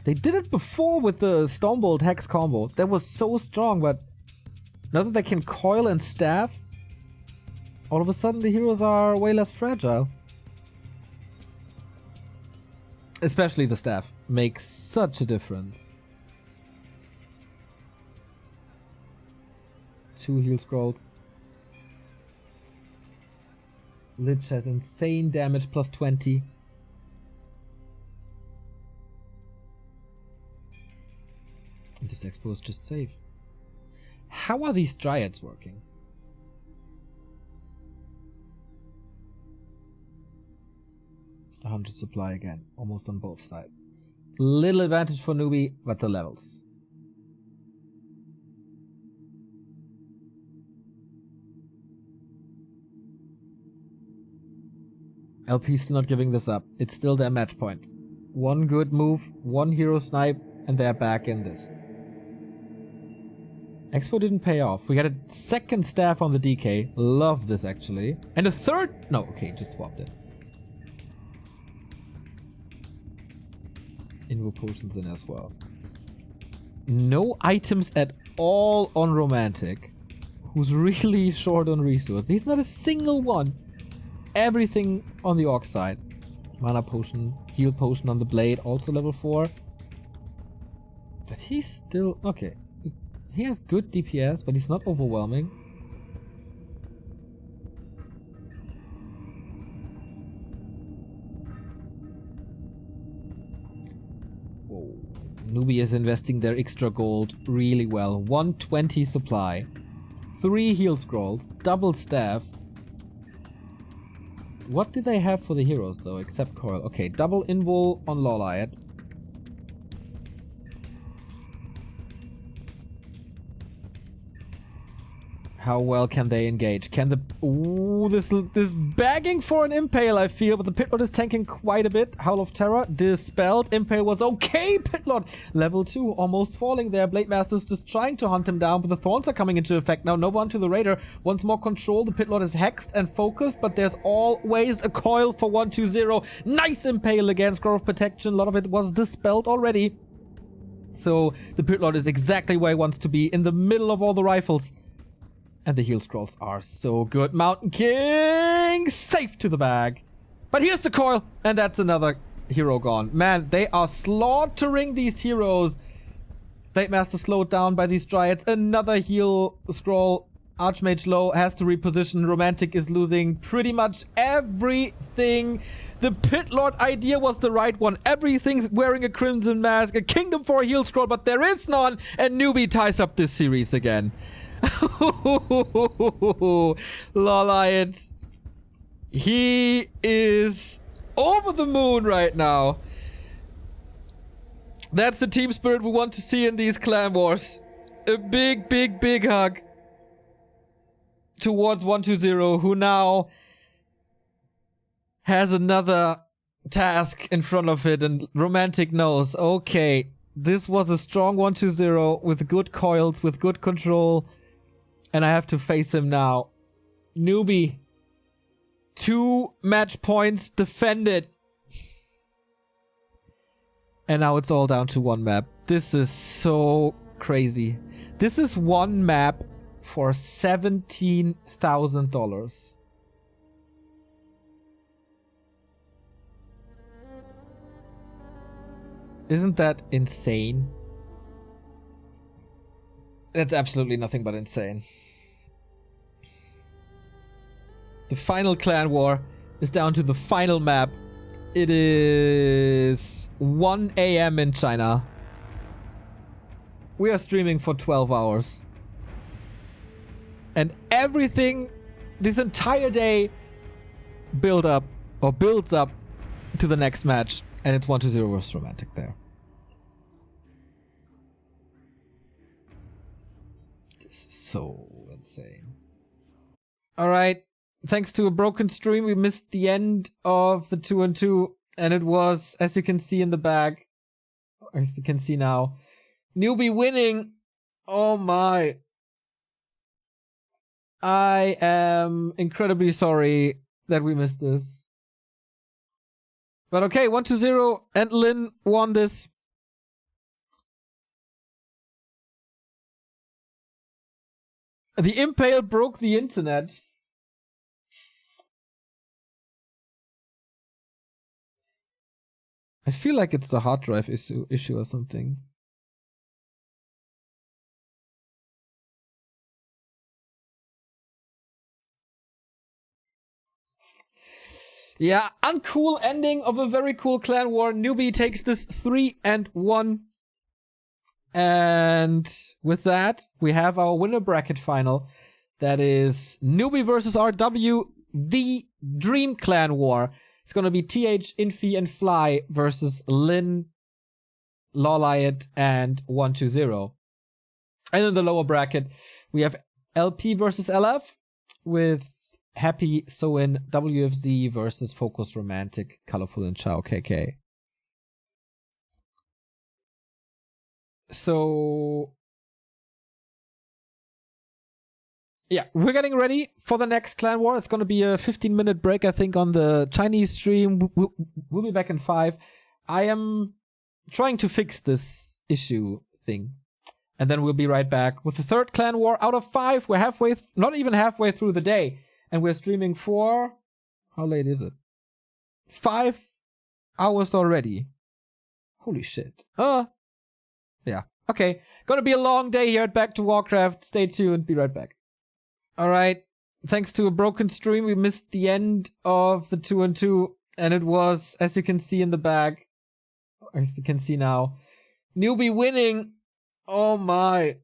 They did it before with the Stormbolt Hex combo. That was so strong, but now that they can coil and staff, all of a sudden the heroes are way less fragile. Especially the staff makes such a difference. 2 heal scrolls. Lich has insane damage, plus 20. And this expo is just safe. How are these dryads working? A 100 supply again, almost on both sides. Little advantage for Newbee, but the levels. LP still not giving this up. It's still their match point. One good move, one hero snipe, and they're back in this. Expo didn't pay off. We got a second staff on the DK. Love this, actually. And a third... No, okay, just swapped it. Invo potions in as well. No items at all on Romantic, who's really short on resource. He's not a single one. Everything on the Orc side. Mana potion, heal potion on the blade, also level 4. But he's still... Okay. He has good DPS, but he's not overwhelming. Whoa. Newbee is investing their extra gold really well. 120 supply. 3 heal scrolls. Double staff. What do they have for the heroes though, except coil? Okay, double invul on LawLiet. How well can they engage? Can the... Ooh, this bagging for an Impale, I feel, but the Pitlord is tanking quite a bit. Howl of Terror, dispelled. Impale was okay, Pitlord. Level 2, almost falling there. Blade Master's just trying to hunt him down, but the Thorns are coming into effect now. No one to the Raider. Wants more control. The Pitlord is hexed and focused, but there's always a coil for 120. Nice Impale again. Scroll of Protection. A lot of it was dispelled already. So the Pitlord is exactly where he wants to be, in the middle of all the rifles. And the heal scrolls are so good. Mountain King! Safe to the bag. But here's the coil. And that's another hero gone. Man, they are slaughtering these heroes. Blade Master slowed down by these dryads. Another heal scroll. Archmage low. Has to reposition. Romantic is losing pretty much everything. The Pitlord idea was the right one. Everything's wearing a Crimson Mask. A Kingdom for a heal scroll. But there is none. And Newbee ties up this series again. LawLiet. He is over the moon right now. That's the team spirit we want to see in these clan wars. A big, big, big hug towards 120, who now has another task in front of it, and Romantic knows, okay, this was a strong 120 with good coils, with good control. And I have to face him now. Newbee. 2 match points defended. And now it's all down to 1 map. This is so crazy. This is 1 map for $17,000. Isn't that insane? That's absolutely nothing but insane. The final clan war is down to the final map. It is 1 AM in China. We are streaming for 12 hours. And everything, this entire day, builds up to the next match. And it's 120 versus Romantic there. This is so insane. Alright. Thanks to a broken stream, we missed the end of the 2-2, and it was, as you can see in the bag, as you can see now, Newbee winning. Oh my. I am incredibly sorry that we missed this. But okay, 1-0, and Lin won this. The Impale broke the internet. I feel like it's a hard drive issue or something. Yeah, uncool ending of a very cool clan war. Newbee takes this 3-1. And with that, we have our winner bracket final. That is Newbee versus RW, the Dream Clan War. It's going to be TH, Infi, and Fly versus Lin, LawLiet, and 120. And in the lower bracket, we have LP versus LF with Happy, Soin, WFZ versus Focus Romantic, Colorful, and XiaoKK. So, yeah, we're getting ready for the next clan war. It's going to be a 15-minute break, I think, on the Chinese stream. We'll be back in 5. I am trying to fix this issue thing. And then we'll be right back with the third clan war out of 5. We're halfway, not even halfway through the day. And we're streaming for, how late is it? 5 hours already. Holy shit. Yeah. Okay. Gonna be a long day here at Back to Warcraft. Stay tuned. Be right back. Alright. Thanks to a broken stream, we missed the end of the 2-2. And it was, as you can see in the back, as you can see now, Newbee winning. Oh my.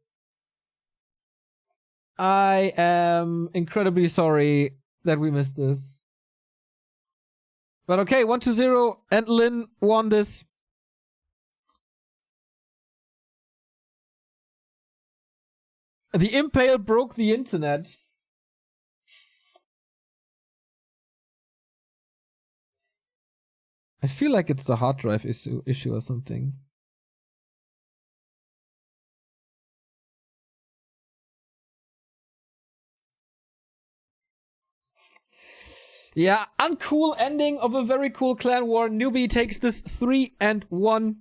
I am incredibly sorry that we missed this. But okay, 1-0 and Lin won this. The Impale broke the internet. I feel like it's a hard drive issue or something. Yeah, uncool ending of a very cool clan war. Newbee takes this 3-1.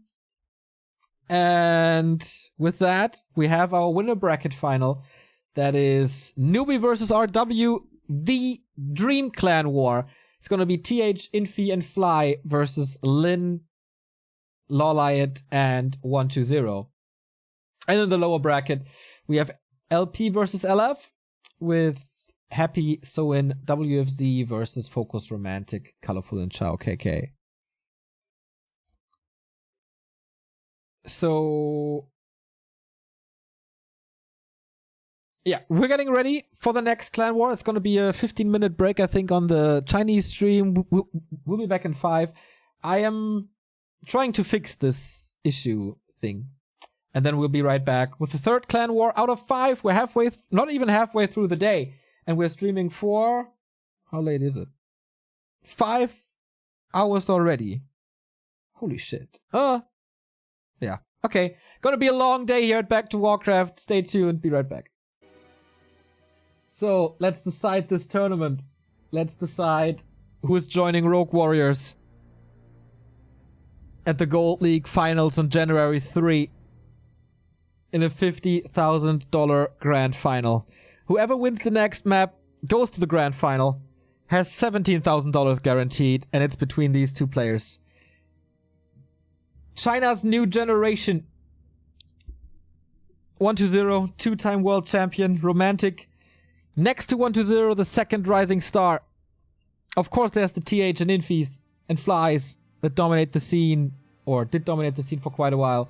And with that, we have our winner bracket final. That is Newbee versus RW, the Dream Clan War. It's going to be TH, Infi, and Fly versus Lin, LawLiet, and 120. And in the lower bracket, we have LP versus LF with Happy, Soin, WFZ versus Focus Romantic, Colorful, and XiaoKK. So, yeah, we're getting ready for the next clan war. It's going to be a 15-minute break, I think, on the Chinese stream. We'll be back in 5. I am trying to fix this issue thing. And then we'll be right back with the third clan war out of 5. We're halfway, not even halfway through the day. And we're streaming for, how late is it? 5 hours already. Holy shit. Yeah. Okay. Gonna be a long day here at Back to Warcraft. Stay tuned. Be right back. So, let's decide this tournament. Let's decide who is joining Rogue Warriors at the Gold League Finals on January 3 in a $50,000 grand final. Whoever wins the next map goes to the grand final, has $17,000 guaranteed, and it's between these two players. China's new generation. 120, 2-time world champion, Romantic. Next to 120, the second rising star. Of course, there's the TH and Infis and Flies that dominate the scene, or did dominate the scene for quite a while.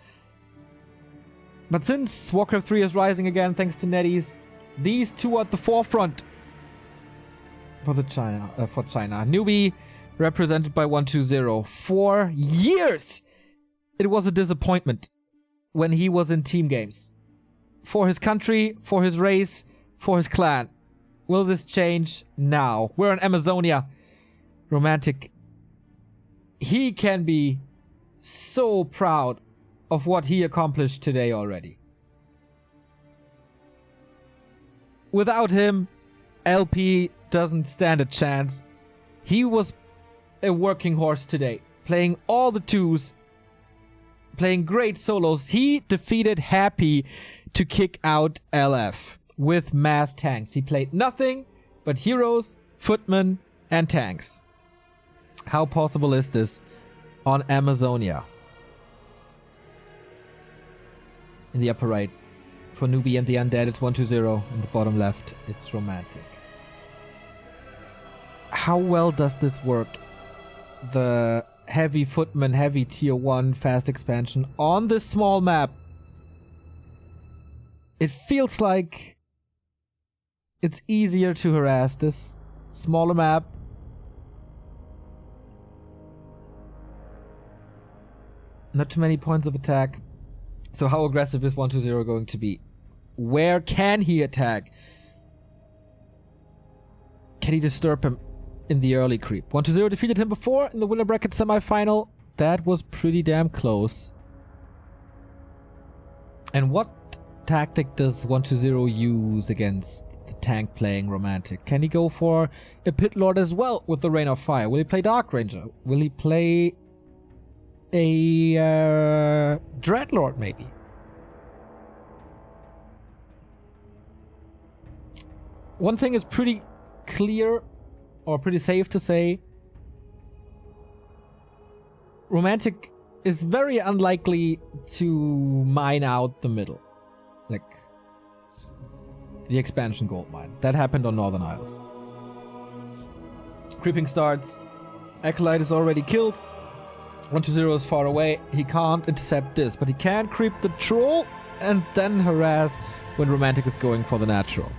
But since Warcraft 3 is rising again, thanks to NetEase, these two are at the forefront for China. Newbee, represented by 120. For years, it was a disappointment when he was in team games. For his country, for his race, for his clan. Will this change now? We're in Amazonia. Romantic. He can be so proud of what he accomplished today already. Without him, LP doesn't stand a chance. He was a working horse today, playing all the 2s, playing great solos. He defeated Happy to kick out LF with mass tanks. He played nothing but heroes, footmen, and tanks. How possible is this on Amazonia? In the upper right, for Newbee and the Undead, it's 120. In the bottom left, it's Romantic. How well does this work the heavy footman, heavy tier 1 fast expansion on this small map, it feels like it's easier to harass this smaller map. Not too many points of attack. So how aggressive is 120 going to be? Where can he attack? Can he disturb him in the early creep? 120 defeated him before in the winner bracket semifinal. That was pretty damn close. And what tactic does 120 use against the tank playing Romantic? Can he go for a Pit Lord as well with the Rain of Fire? Will he play Dark Ranger? Will he play a Dreadlord maybe? One thing is pretty clear, or pretty safe to say. Romantic is very unlikely to mine out the middle. Like the expansion gold mine. That happened on Northern Isles. Creeping starts. Acolyte is already killed. 120 is far away. He can't intercept this, but he can creep the troll and then harass when Romantic is going for the natural.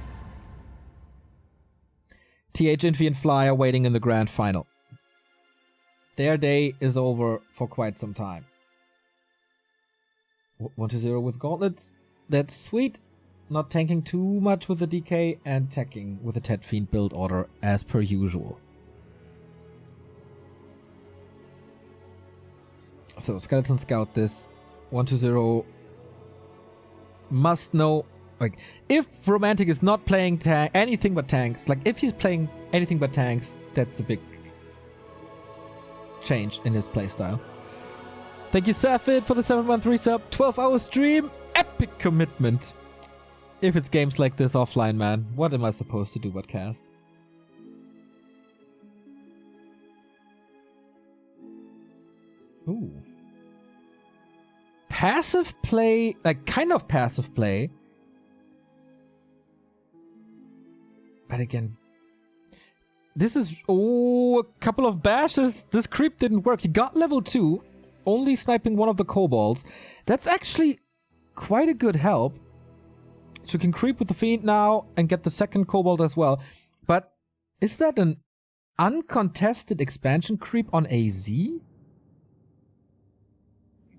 TH, Infi, and Fly are waiting in the grand final. Their day is over for quite some time. 120 with gauntlets. That's sweet. Not tanking too much with the DK and teching with the Ted Fiend build order as per usual. So Skeleton Scout this. 120 must know, like, if Romantic is not playing anything but tanks, like if he's playing anything but tanks, that's a big change in his playstyle. Thank you, Safid, for the 713 sub. 12-hour stream. Epic commitment. If it's games like this offline, man, what am I supposed to do but cast? Ooh. Passive play, like kind of passive play. But again, this is, a couple of bashes. This creep didn't work. He got level 2, only sniping one of the kobolds. That's actually quite a good help. So you can creep with the Fiend now and get the second kobold as well. But is that an uncontested expansion creep on AZ?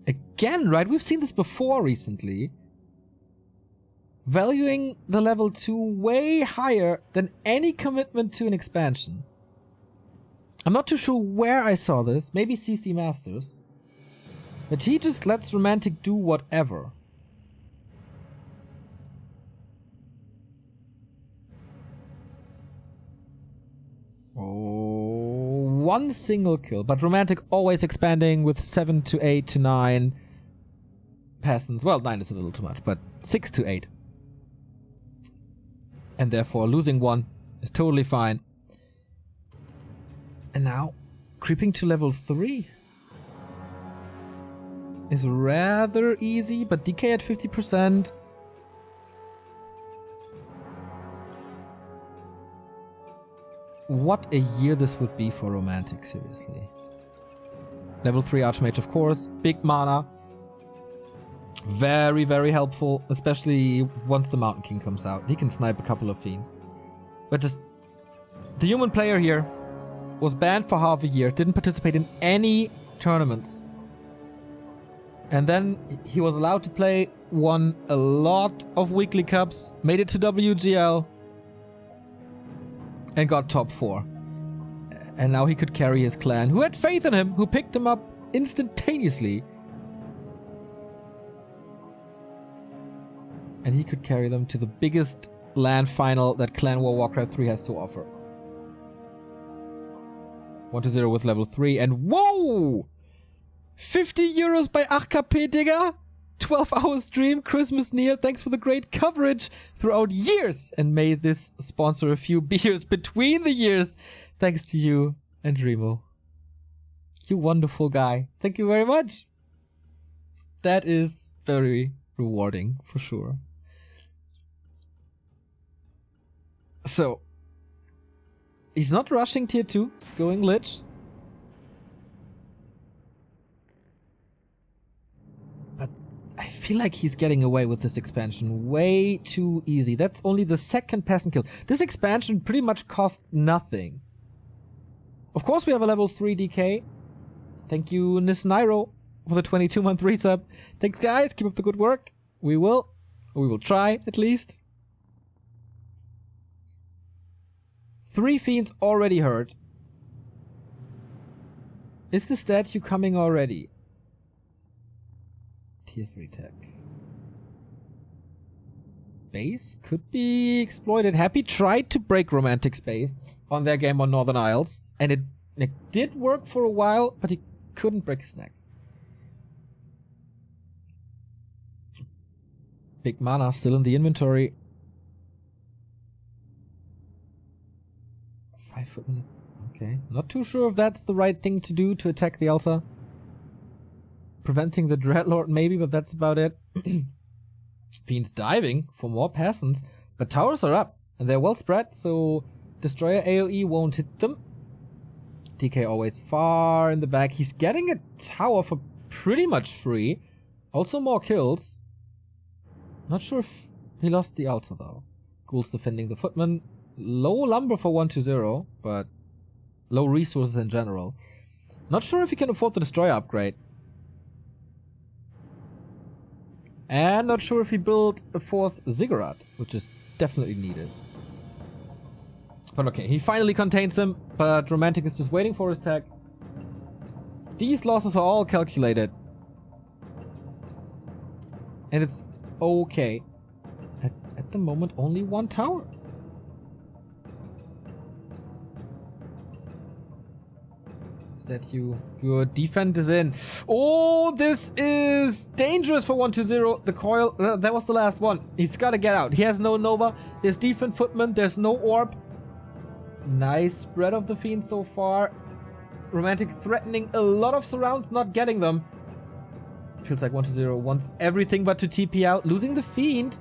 Again, right? We've seen this before recently. Valuing the level 2 way higher than any commitment to an expansion. I'm not too sure where I saw this. Maybe CC Masters. But he just lets Romantic do whatever. Oh, one single kill. But Romantic always expanding with 7 to 8 to 9 peasants. Well, 9 is a little too much, but 6 to 8. And therefore losing one is totally fine. And now creeping to level 3 is rather easy, but DK at 50%. What a year this would be for Romantic, seriously. Level 3 Archmage, of course. Big mana. Very, very helpful, especially once the Mountain King comes out. He can snipe a couple of fiends. But just the human player here was banned for half a year, didn't participate in any tournaments. And then he was allowed to play, won a lot of weekly cups, made it to WGL, and got top 4. And now he could carry his clan, who had faith in him, who picked him up instantaneously. And he could carry them to the biggest LAN final that Clan War Warcraft 3 has to offer. 120 with level 3, and whoa! 50 euros by XiaoKK, digga! 12-hour stream, Christmas near. Thanks for the great coverage throughout years. And may this sponsor a few beers between the years. Thanks to you and Remo. You wonderful guy. Thank you very much. That is very rewarding, for sure. So, he's not rushing tier 2. He's going Lich. feel like he's getting away with this expansion way too easy. That's only the second peasant kill. This expansion pretty much cost nothing. Of course we have a level 3 DK. Thank you, Nisnairo, for the 22-month resub. Thanks, guys. Keep up the good work. We will. Or we will try, at least. 3 fiends already hurt. Is the statue coming already? Tier 3 tech. Base could be exploited. Happy tried to break Romantic's base on their game on Northern Isles. And it did work for a while, but he couldn't break his neck. Big mana still in the inventory. 5 foot. Okay. Not too sure if that's the right thing to do to attack the altar. Preventing the Dreadlord maybe, but that's about it. Fiends diving for more peasants. But towers are up. And they're well spread, so Destroyer AoE won't hit them. DK always far in the back. He's getting a tower for pretty much free. Also more kills. Not sure if he lost the altar though. Ghoul's defending the footman. Low lumber for 120, but low resources in general. Not sure if he can afford the Destroyer upgrade. And not sure if he built a 4th Ziggurat, which is definitely needed. But okay, he finally contains him, but Romantic is just waiting for his tag. These losses are all calculated. And it's okay. At the moment, only 1 tower. Statue. Good. Defend is in. Oh, this is dangerous for 120. The coil. That was the last one. He's got to get out. He has no Nova. There's Defend Footman. There's no Orb. Nice spread of the Fiends so far. Romantic threatening a lot of surrounds, not getting them. Feels like 120 wants everything but to TP out. Losing the Fiend.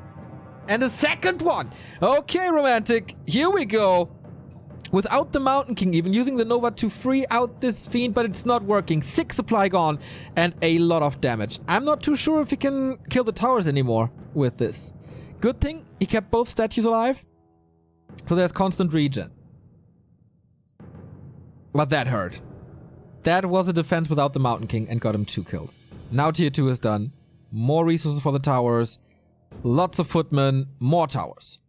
And a second one. Okay, Romantic. Here we go. Without the Mountain King, even using the Nova to free out this Fiend, but it's not working. 6 supply gone and a lot of damage. I'm not too sure if he can kill the towers anymore with this. Good thing he kept both statues alive. So there's constant regen. But that hurt. That was a defense without the Mountain King and got him 2 kills. Now tier 2 is done. More resources for the towers. Lots of footmen. More towers.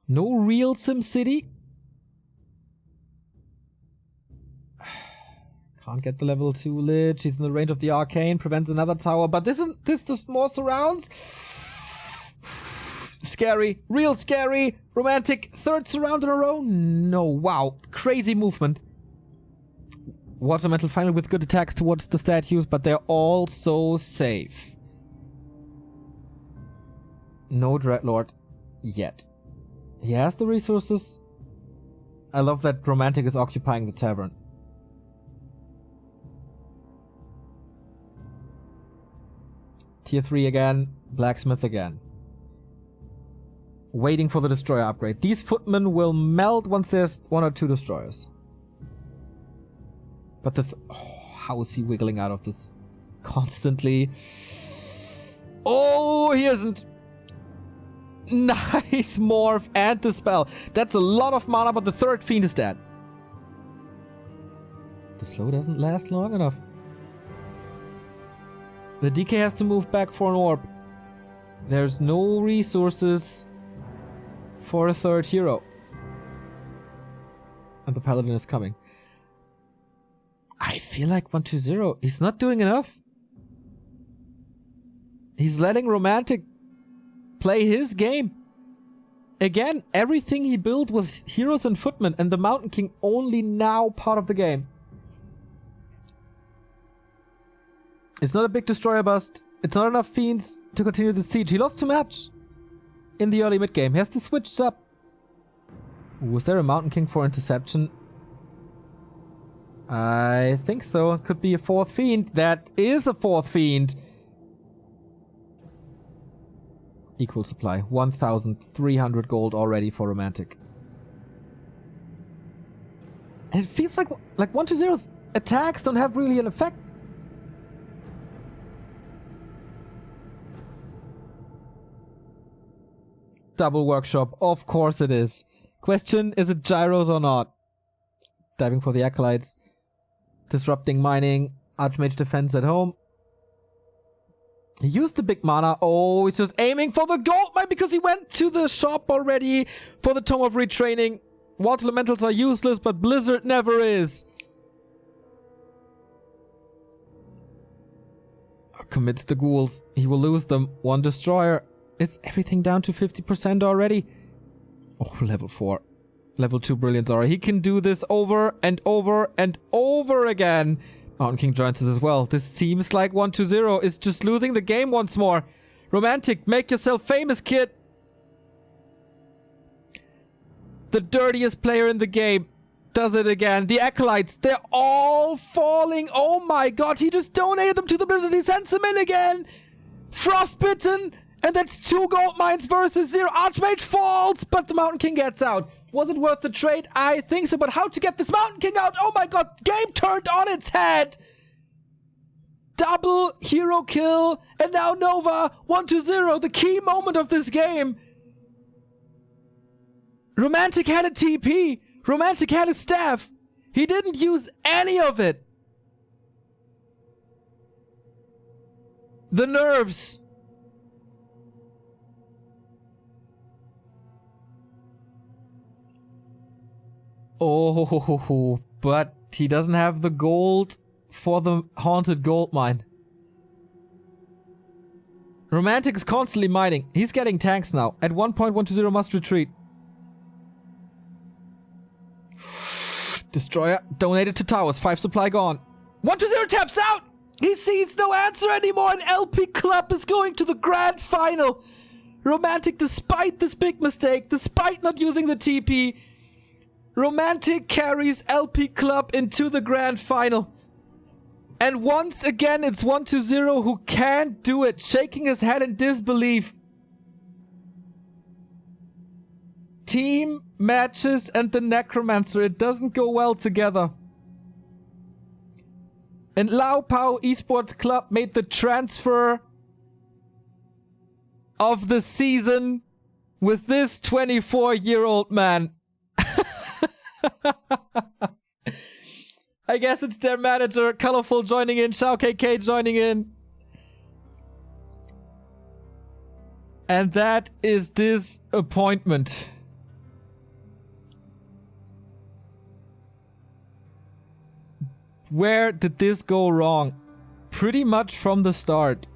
No real SimCity. Can't get the level 2 lit. She's in the range of the arcane. Prevents another tower. But this just more surrounds. Scary. Real scary. Romantic. 3rd surround in a row. No. Wow. Crazy movement. Watermetal Final with good attacks towards the statues, but they're all so safe. No Dreadlord yet. He has the resources. I love that Romantic is occupying the tavern. Tier 3 again. Blacksmith again. Waiting for the Destroyer upgrade. These footmen will melt once there's 1 or 2 Destroyers. But how is he wiggling out of this constantly? Oh, he isn't. Nice morph and the spell. That's a lot of mana, but the 3rd Fiend is dead. The slow doesn't last long enough. The DK has to move back for an orb. There's no resources for a 3rd hero. And the Paladin is coming. I feel like 120. He's not doing enough. He's letting Romantic play his game. Again, everything he built was heroes and footmen, and the Mountain King only now part of the game. It's not a big Destroyer bust. It's not enough Fiends to continue the siege. He lost too much in the early mid game. He has to switch up. Was there a Mountain King for interception? I think so. It could be a 4th Fiend. That is a 4th Fiend. Equal supply. 1,300 gold already for Romantic. And it feels like 120's attacks don't have really an effect double workshop. Of course it is. Question, is it gyros or not? Diving for the acolytes. Disrupting mining. Archmage defense at home. He used the big mana. Oh, he's just aiming for the gold mine because he went to the shop already for the Tome of Retraining. Water elementals are useless, but Blizzard never is. Commits the ghouls. He will lose them. One destroyer. Is everything down to 50% already? Oh, level 4. Level 2 Brilliant Aura. He can do this over and over and over again. Mountain King joins us as well. This seems like 1-0 is just losing the game once more. Romantic, make yourself famous, kid. The dirtiest player in the game does it again. The acolytes, they're all falling. Oh my god, he just donated them to the Blizzard. He sends them in again. Frostbitten. And that's 2 gold mines versus 0. Archmage falls, but the Mountain King gets out. Was it worth the trade? I think so, but how to get this Mountain King out? Oh my god, game turned on its head. Double hero kill, and now Nova, 1-0, the key moment of this game. Romantic had a TP. Romantic had a staff. He didn't use any of it. The nerves. Oh, but he doesn't have the gold for the haunted gold mine. Romantic is constantly mining. He's getting tanks now. At 1.120 must retreat. Destroyer donated to towers. 5 supply gone. 1-0 taps out. He sees no answer anymore, and LP Club is going to the grand final. Romantic, despite this big mistake, despite not using the TP, Romantic carries LP Club into the grand final. And once again, it's 1-0 who can't do it, shaking his head in disbelief. Team, matches, and the Necromancer, it doesn't go well together. And LawPow Esports Club made the transfer of the season with this 24-year-old man. I guess it's their manager, Colorful, joining in, XiaoKK joining in. And that is disappointment. Where did this go wrong? Pretty much from the start.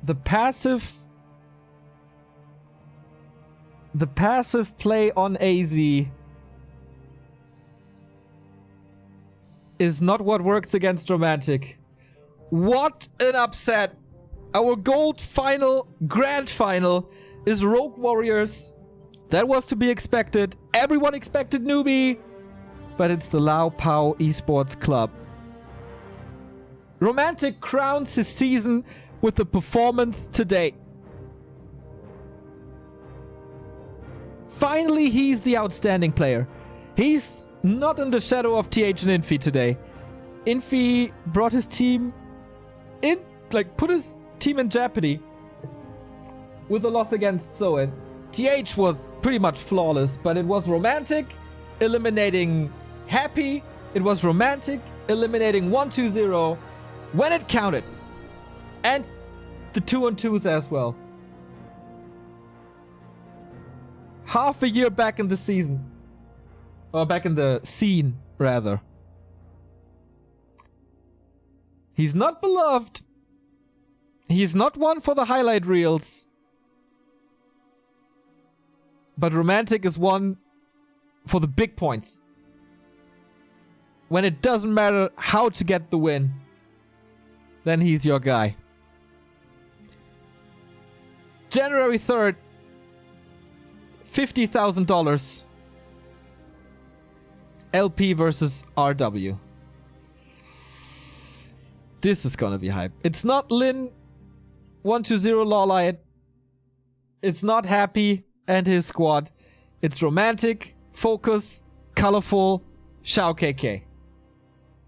The passive play on AZ is not what works against Romantic. What an upset. Our gold final, grand final, is Rogue Warriors. That was to be expected. Everyone expected Newbee. But it's the LawPow Esports Club. Romantic crowns his season with the performance today. Finally, he's the outstanding player. He's not in the shadow of TH and Infi today. Infi brought his team in, put his team in jeopardy with the loss against Zoe. TH was pretty much flawless, but it was Romantic eliminating Happy. It was Romantic eliminating 1-2-0 when it counted. And the 2-on-2s as well. Half a year back in the season. Or back in the scene, rather. He's not beloved. He's not one for the highlight reels. But Romantic is one for the big points. When it doesn't matter how to get the win, then he's your guy. January 3rd, $50,000. LP versus RW. This is gonna be hype. It's not Lin 1-2-0 LawLiet. It's not Happy and his squad. It's Romantic, Focus, Colorful, XiaoKK.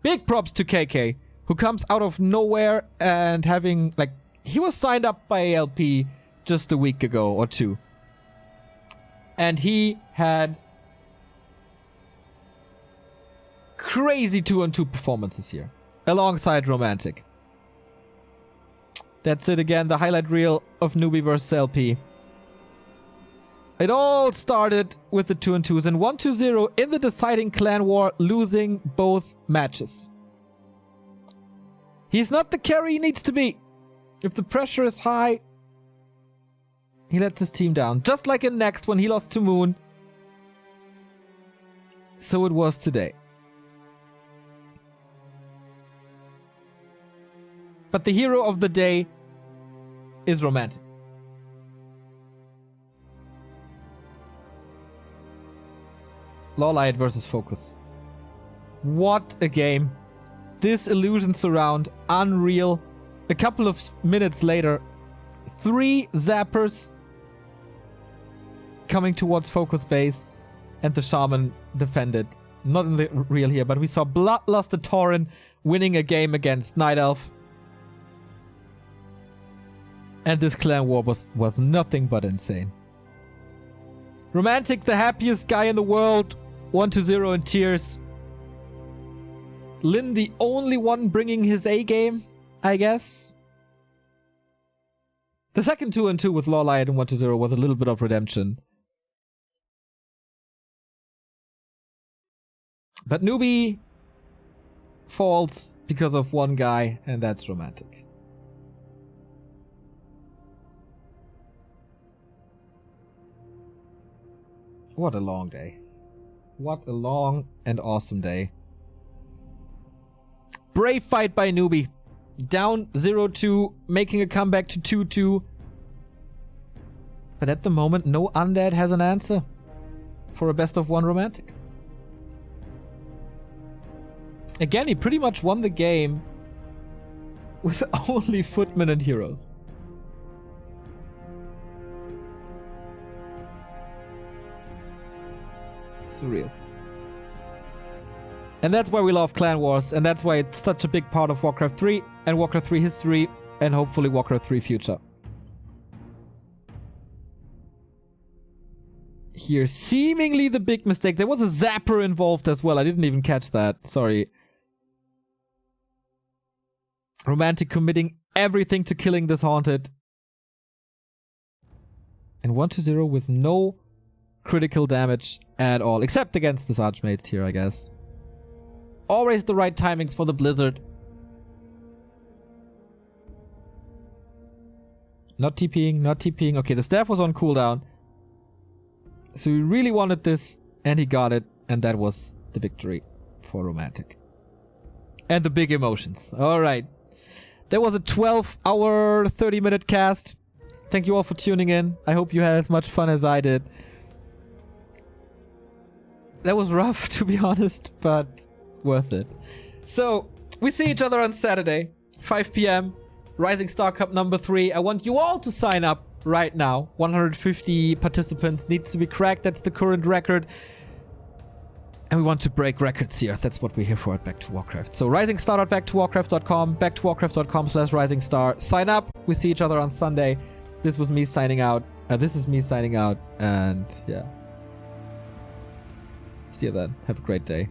Big props to KK, who comes out of nowhere and having, he was signed up by LP just a week ago or two. And he had crazy 2-on-2 performances here, alongside Romantic. That's it again, the highlight reel of Newbee versus LP. It all started with the 2-on-2s and 1-2-0 in the deciding clan war, losing both matches. He's not the carry he needs to be. If the pressure is high, he lets his team down. Just like in Next when he lost to Moon. So it was today. But the hero of the day is Romantic. LawLiet versus Focus. What a game. This illusion surround, unreal. A couple of minutes later, 3 zappers coming towards Focus base, and the Shaman defended. Not in the real here, but we saw Bloodluster Tauren winning a game against Night Elf. And this clan war was nothing but insane. Romantic, the happiest guy in the world, 1-0 in tears. Lin, the only one bringing his A game, I guess. The second 2-on-2 with LawLiet and 1-0 was a little bit of redemption. But Newbee falls because of one guy, and that's Romantic. What a long day. What a long and awesome day. Brave fight by Newbee. Down 0-2, making a comeback to 2-2. But at the moment, no Undead has an answer for a best of 1 Romantic. Again, he pretty much won the game with only Footmen and Heroes. Surreal. And that's why we love Clan Wars, and that's why it's such a big part of Warcraft 3 and Warcraft 3 history, and hopefully Warcraft 3 future. Here, seemingly the big mistake. There was a zapper involved as well. I didn't even catch that. Sorry. Romantic committing everything to killing this Haunted. And 1-0 with no critical damage at all, except against this Archmage here, I guess. Always the right timings for the Blizzard. Not TPing, not TPing. Okay, the staff was on cooldown. So he really wanted this, and he got it, and that was the victory for Romantic. And the big emotions. Alright. That was a 12-hour, 30-minute cast. Thank you all for tuning in. I hope you had as much fun as I did. That was rough, to be honest, but worth it. So, we see each other on Saturday, 5 p.m. Rising Star Cup number 3. I want you all to sign up right now. 150 participants needs to be cracked. That's the current record. And we want to break records here. That's what we're here for at Back to Warcraft. So risingstar.backtowarcraft.com, backtowarcraft.com/risingstar. Sign up. We see each other on Sunday. This was me signing out. This is me signing out. And yeah. See you then. Have a great day.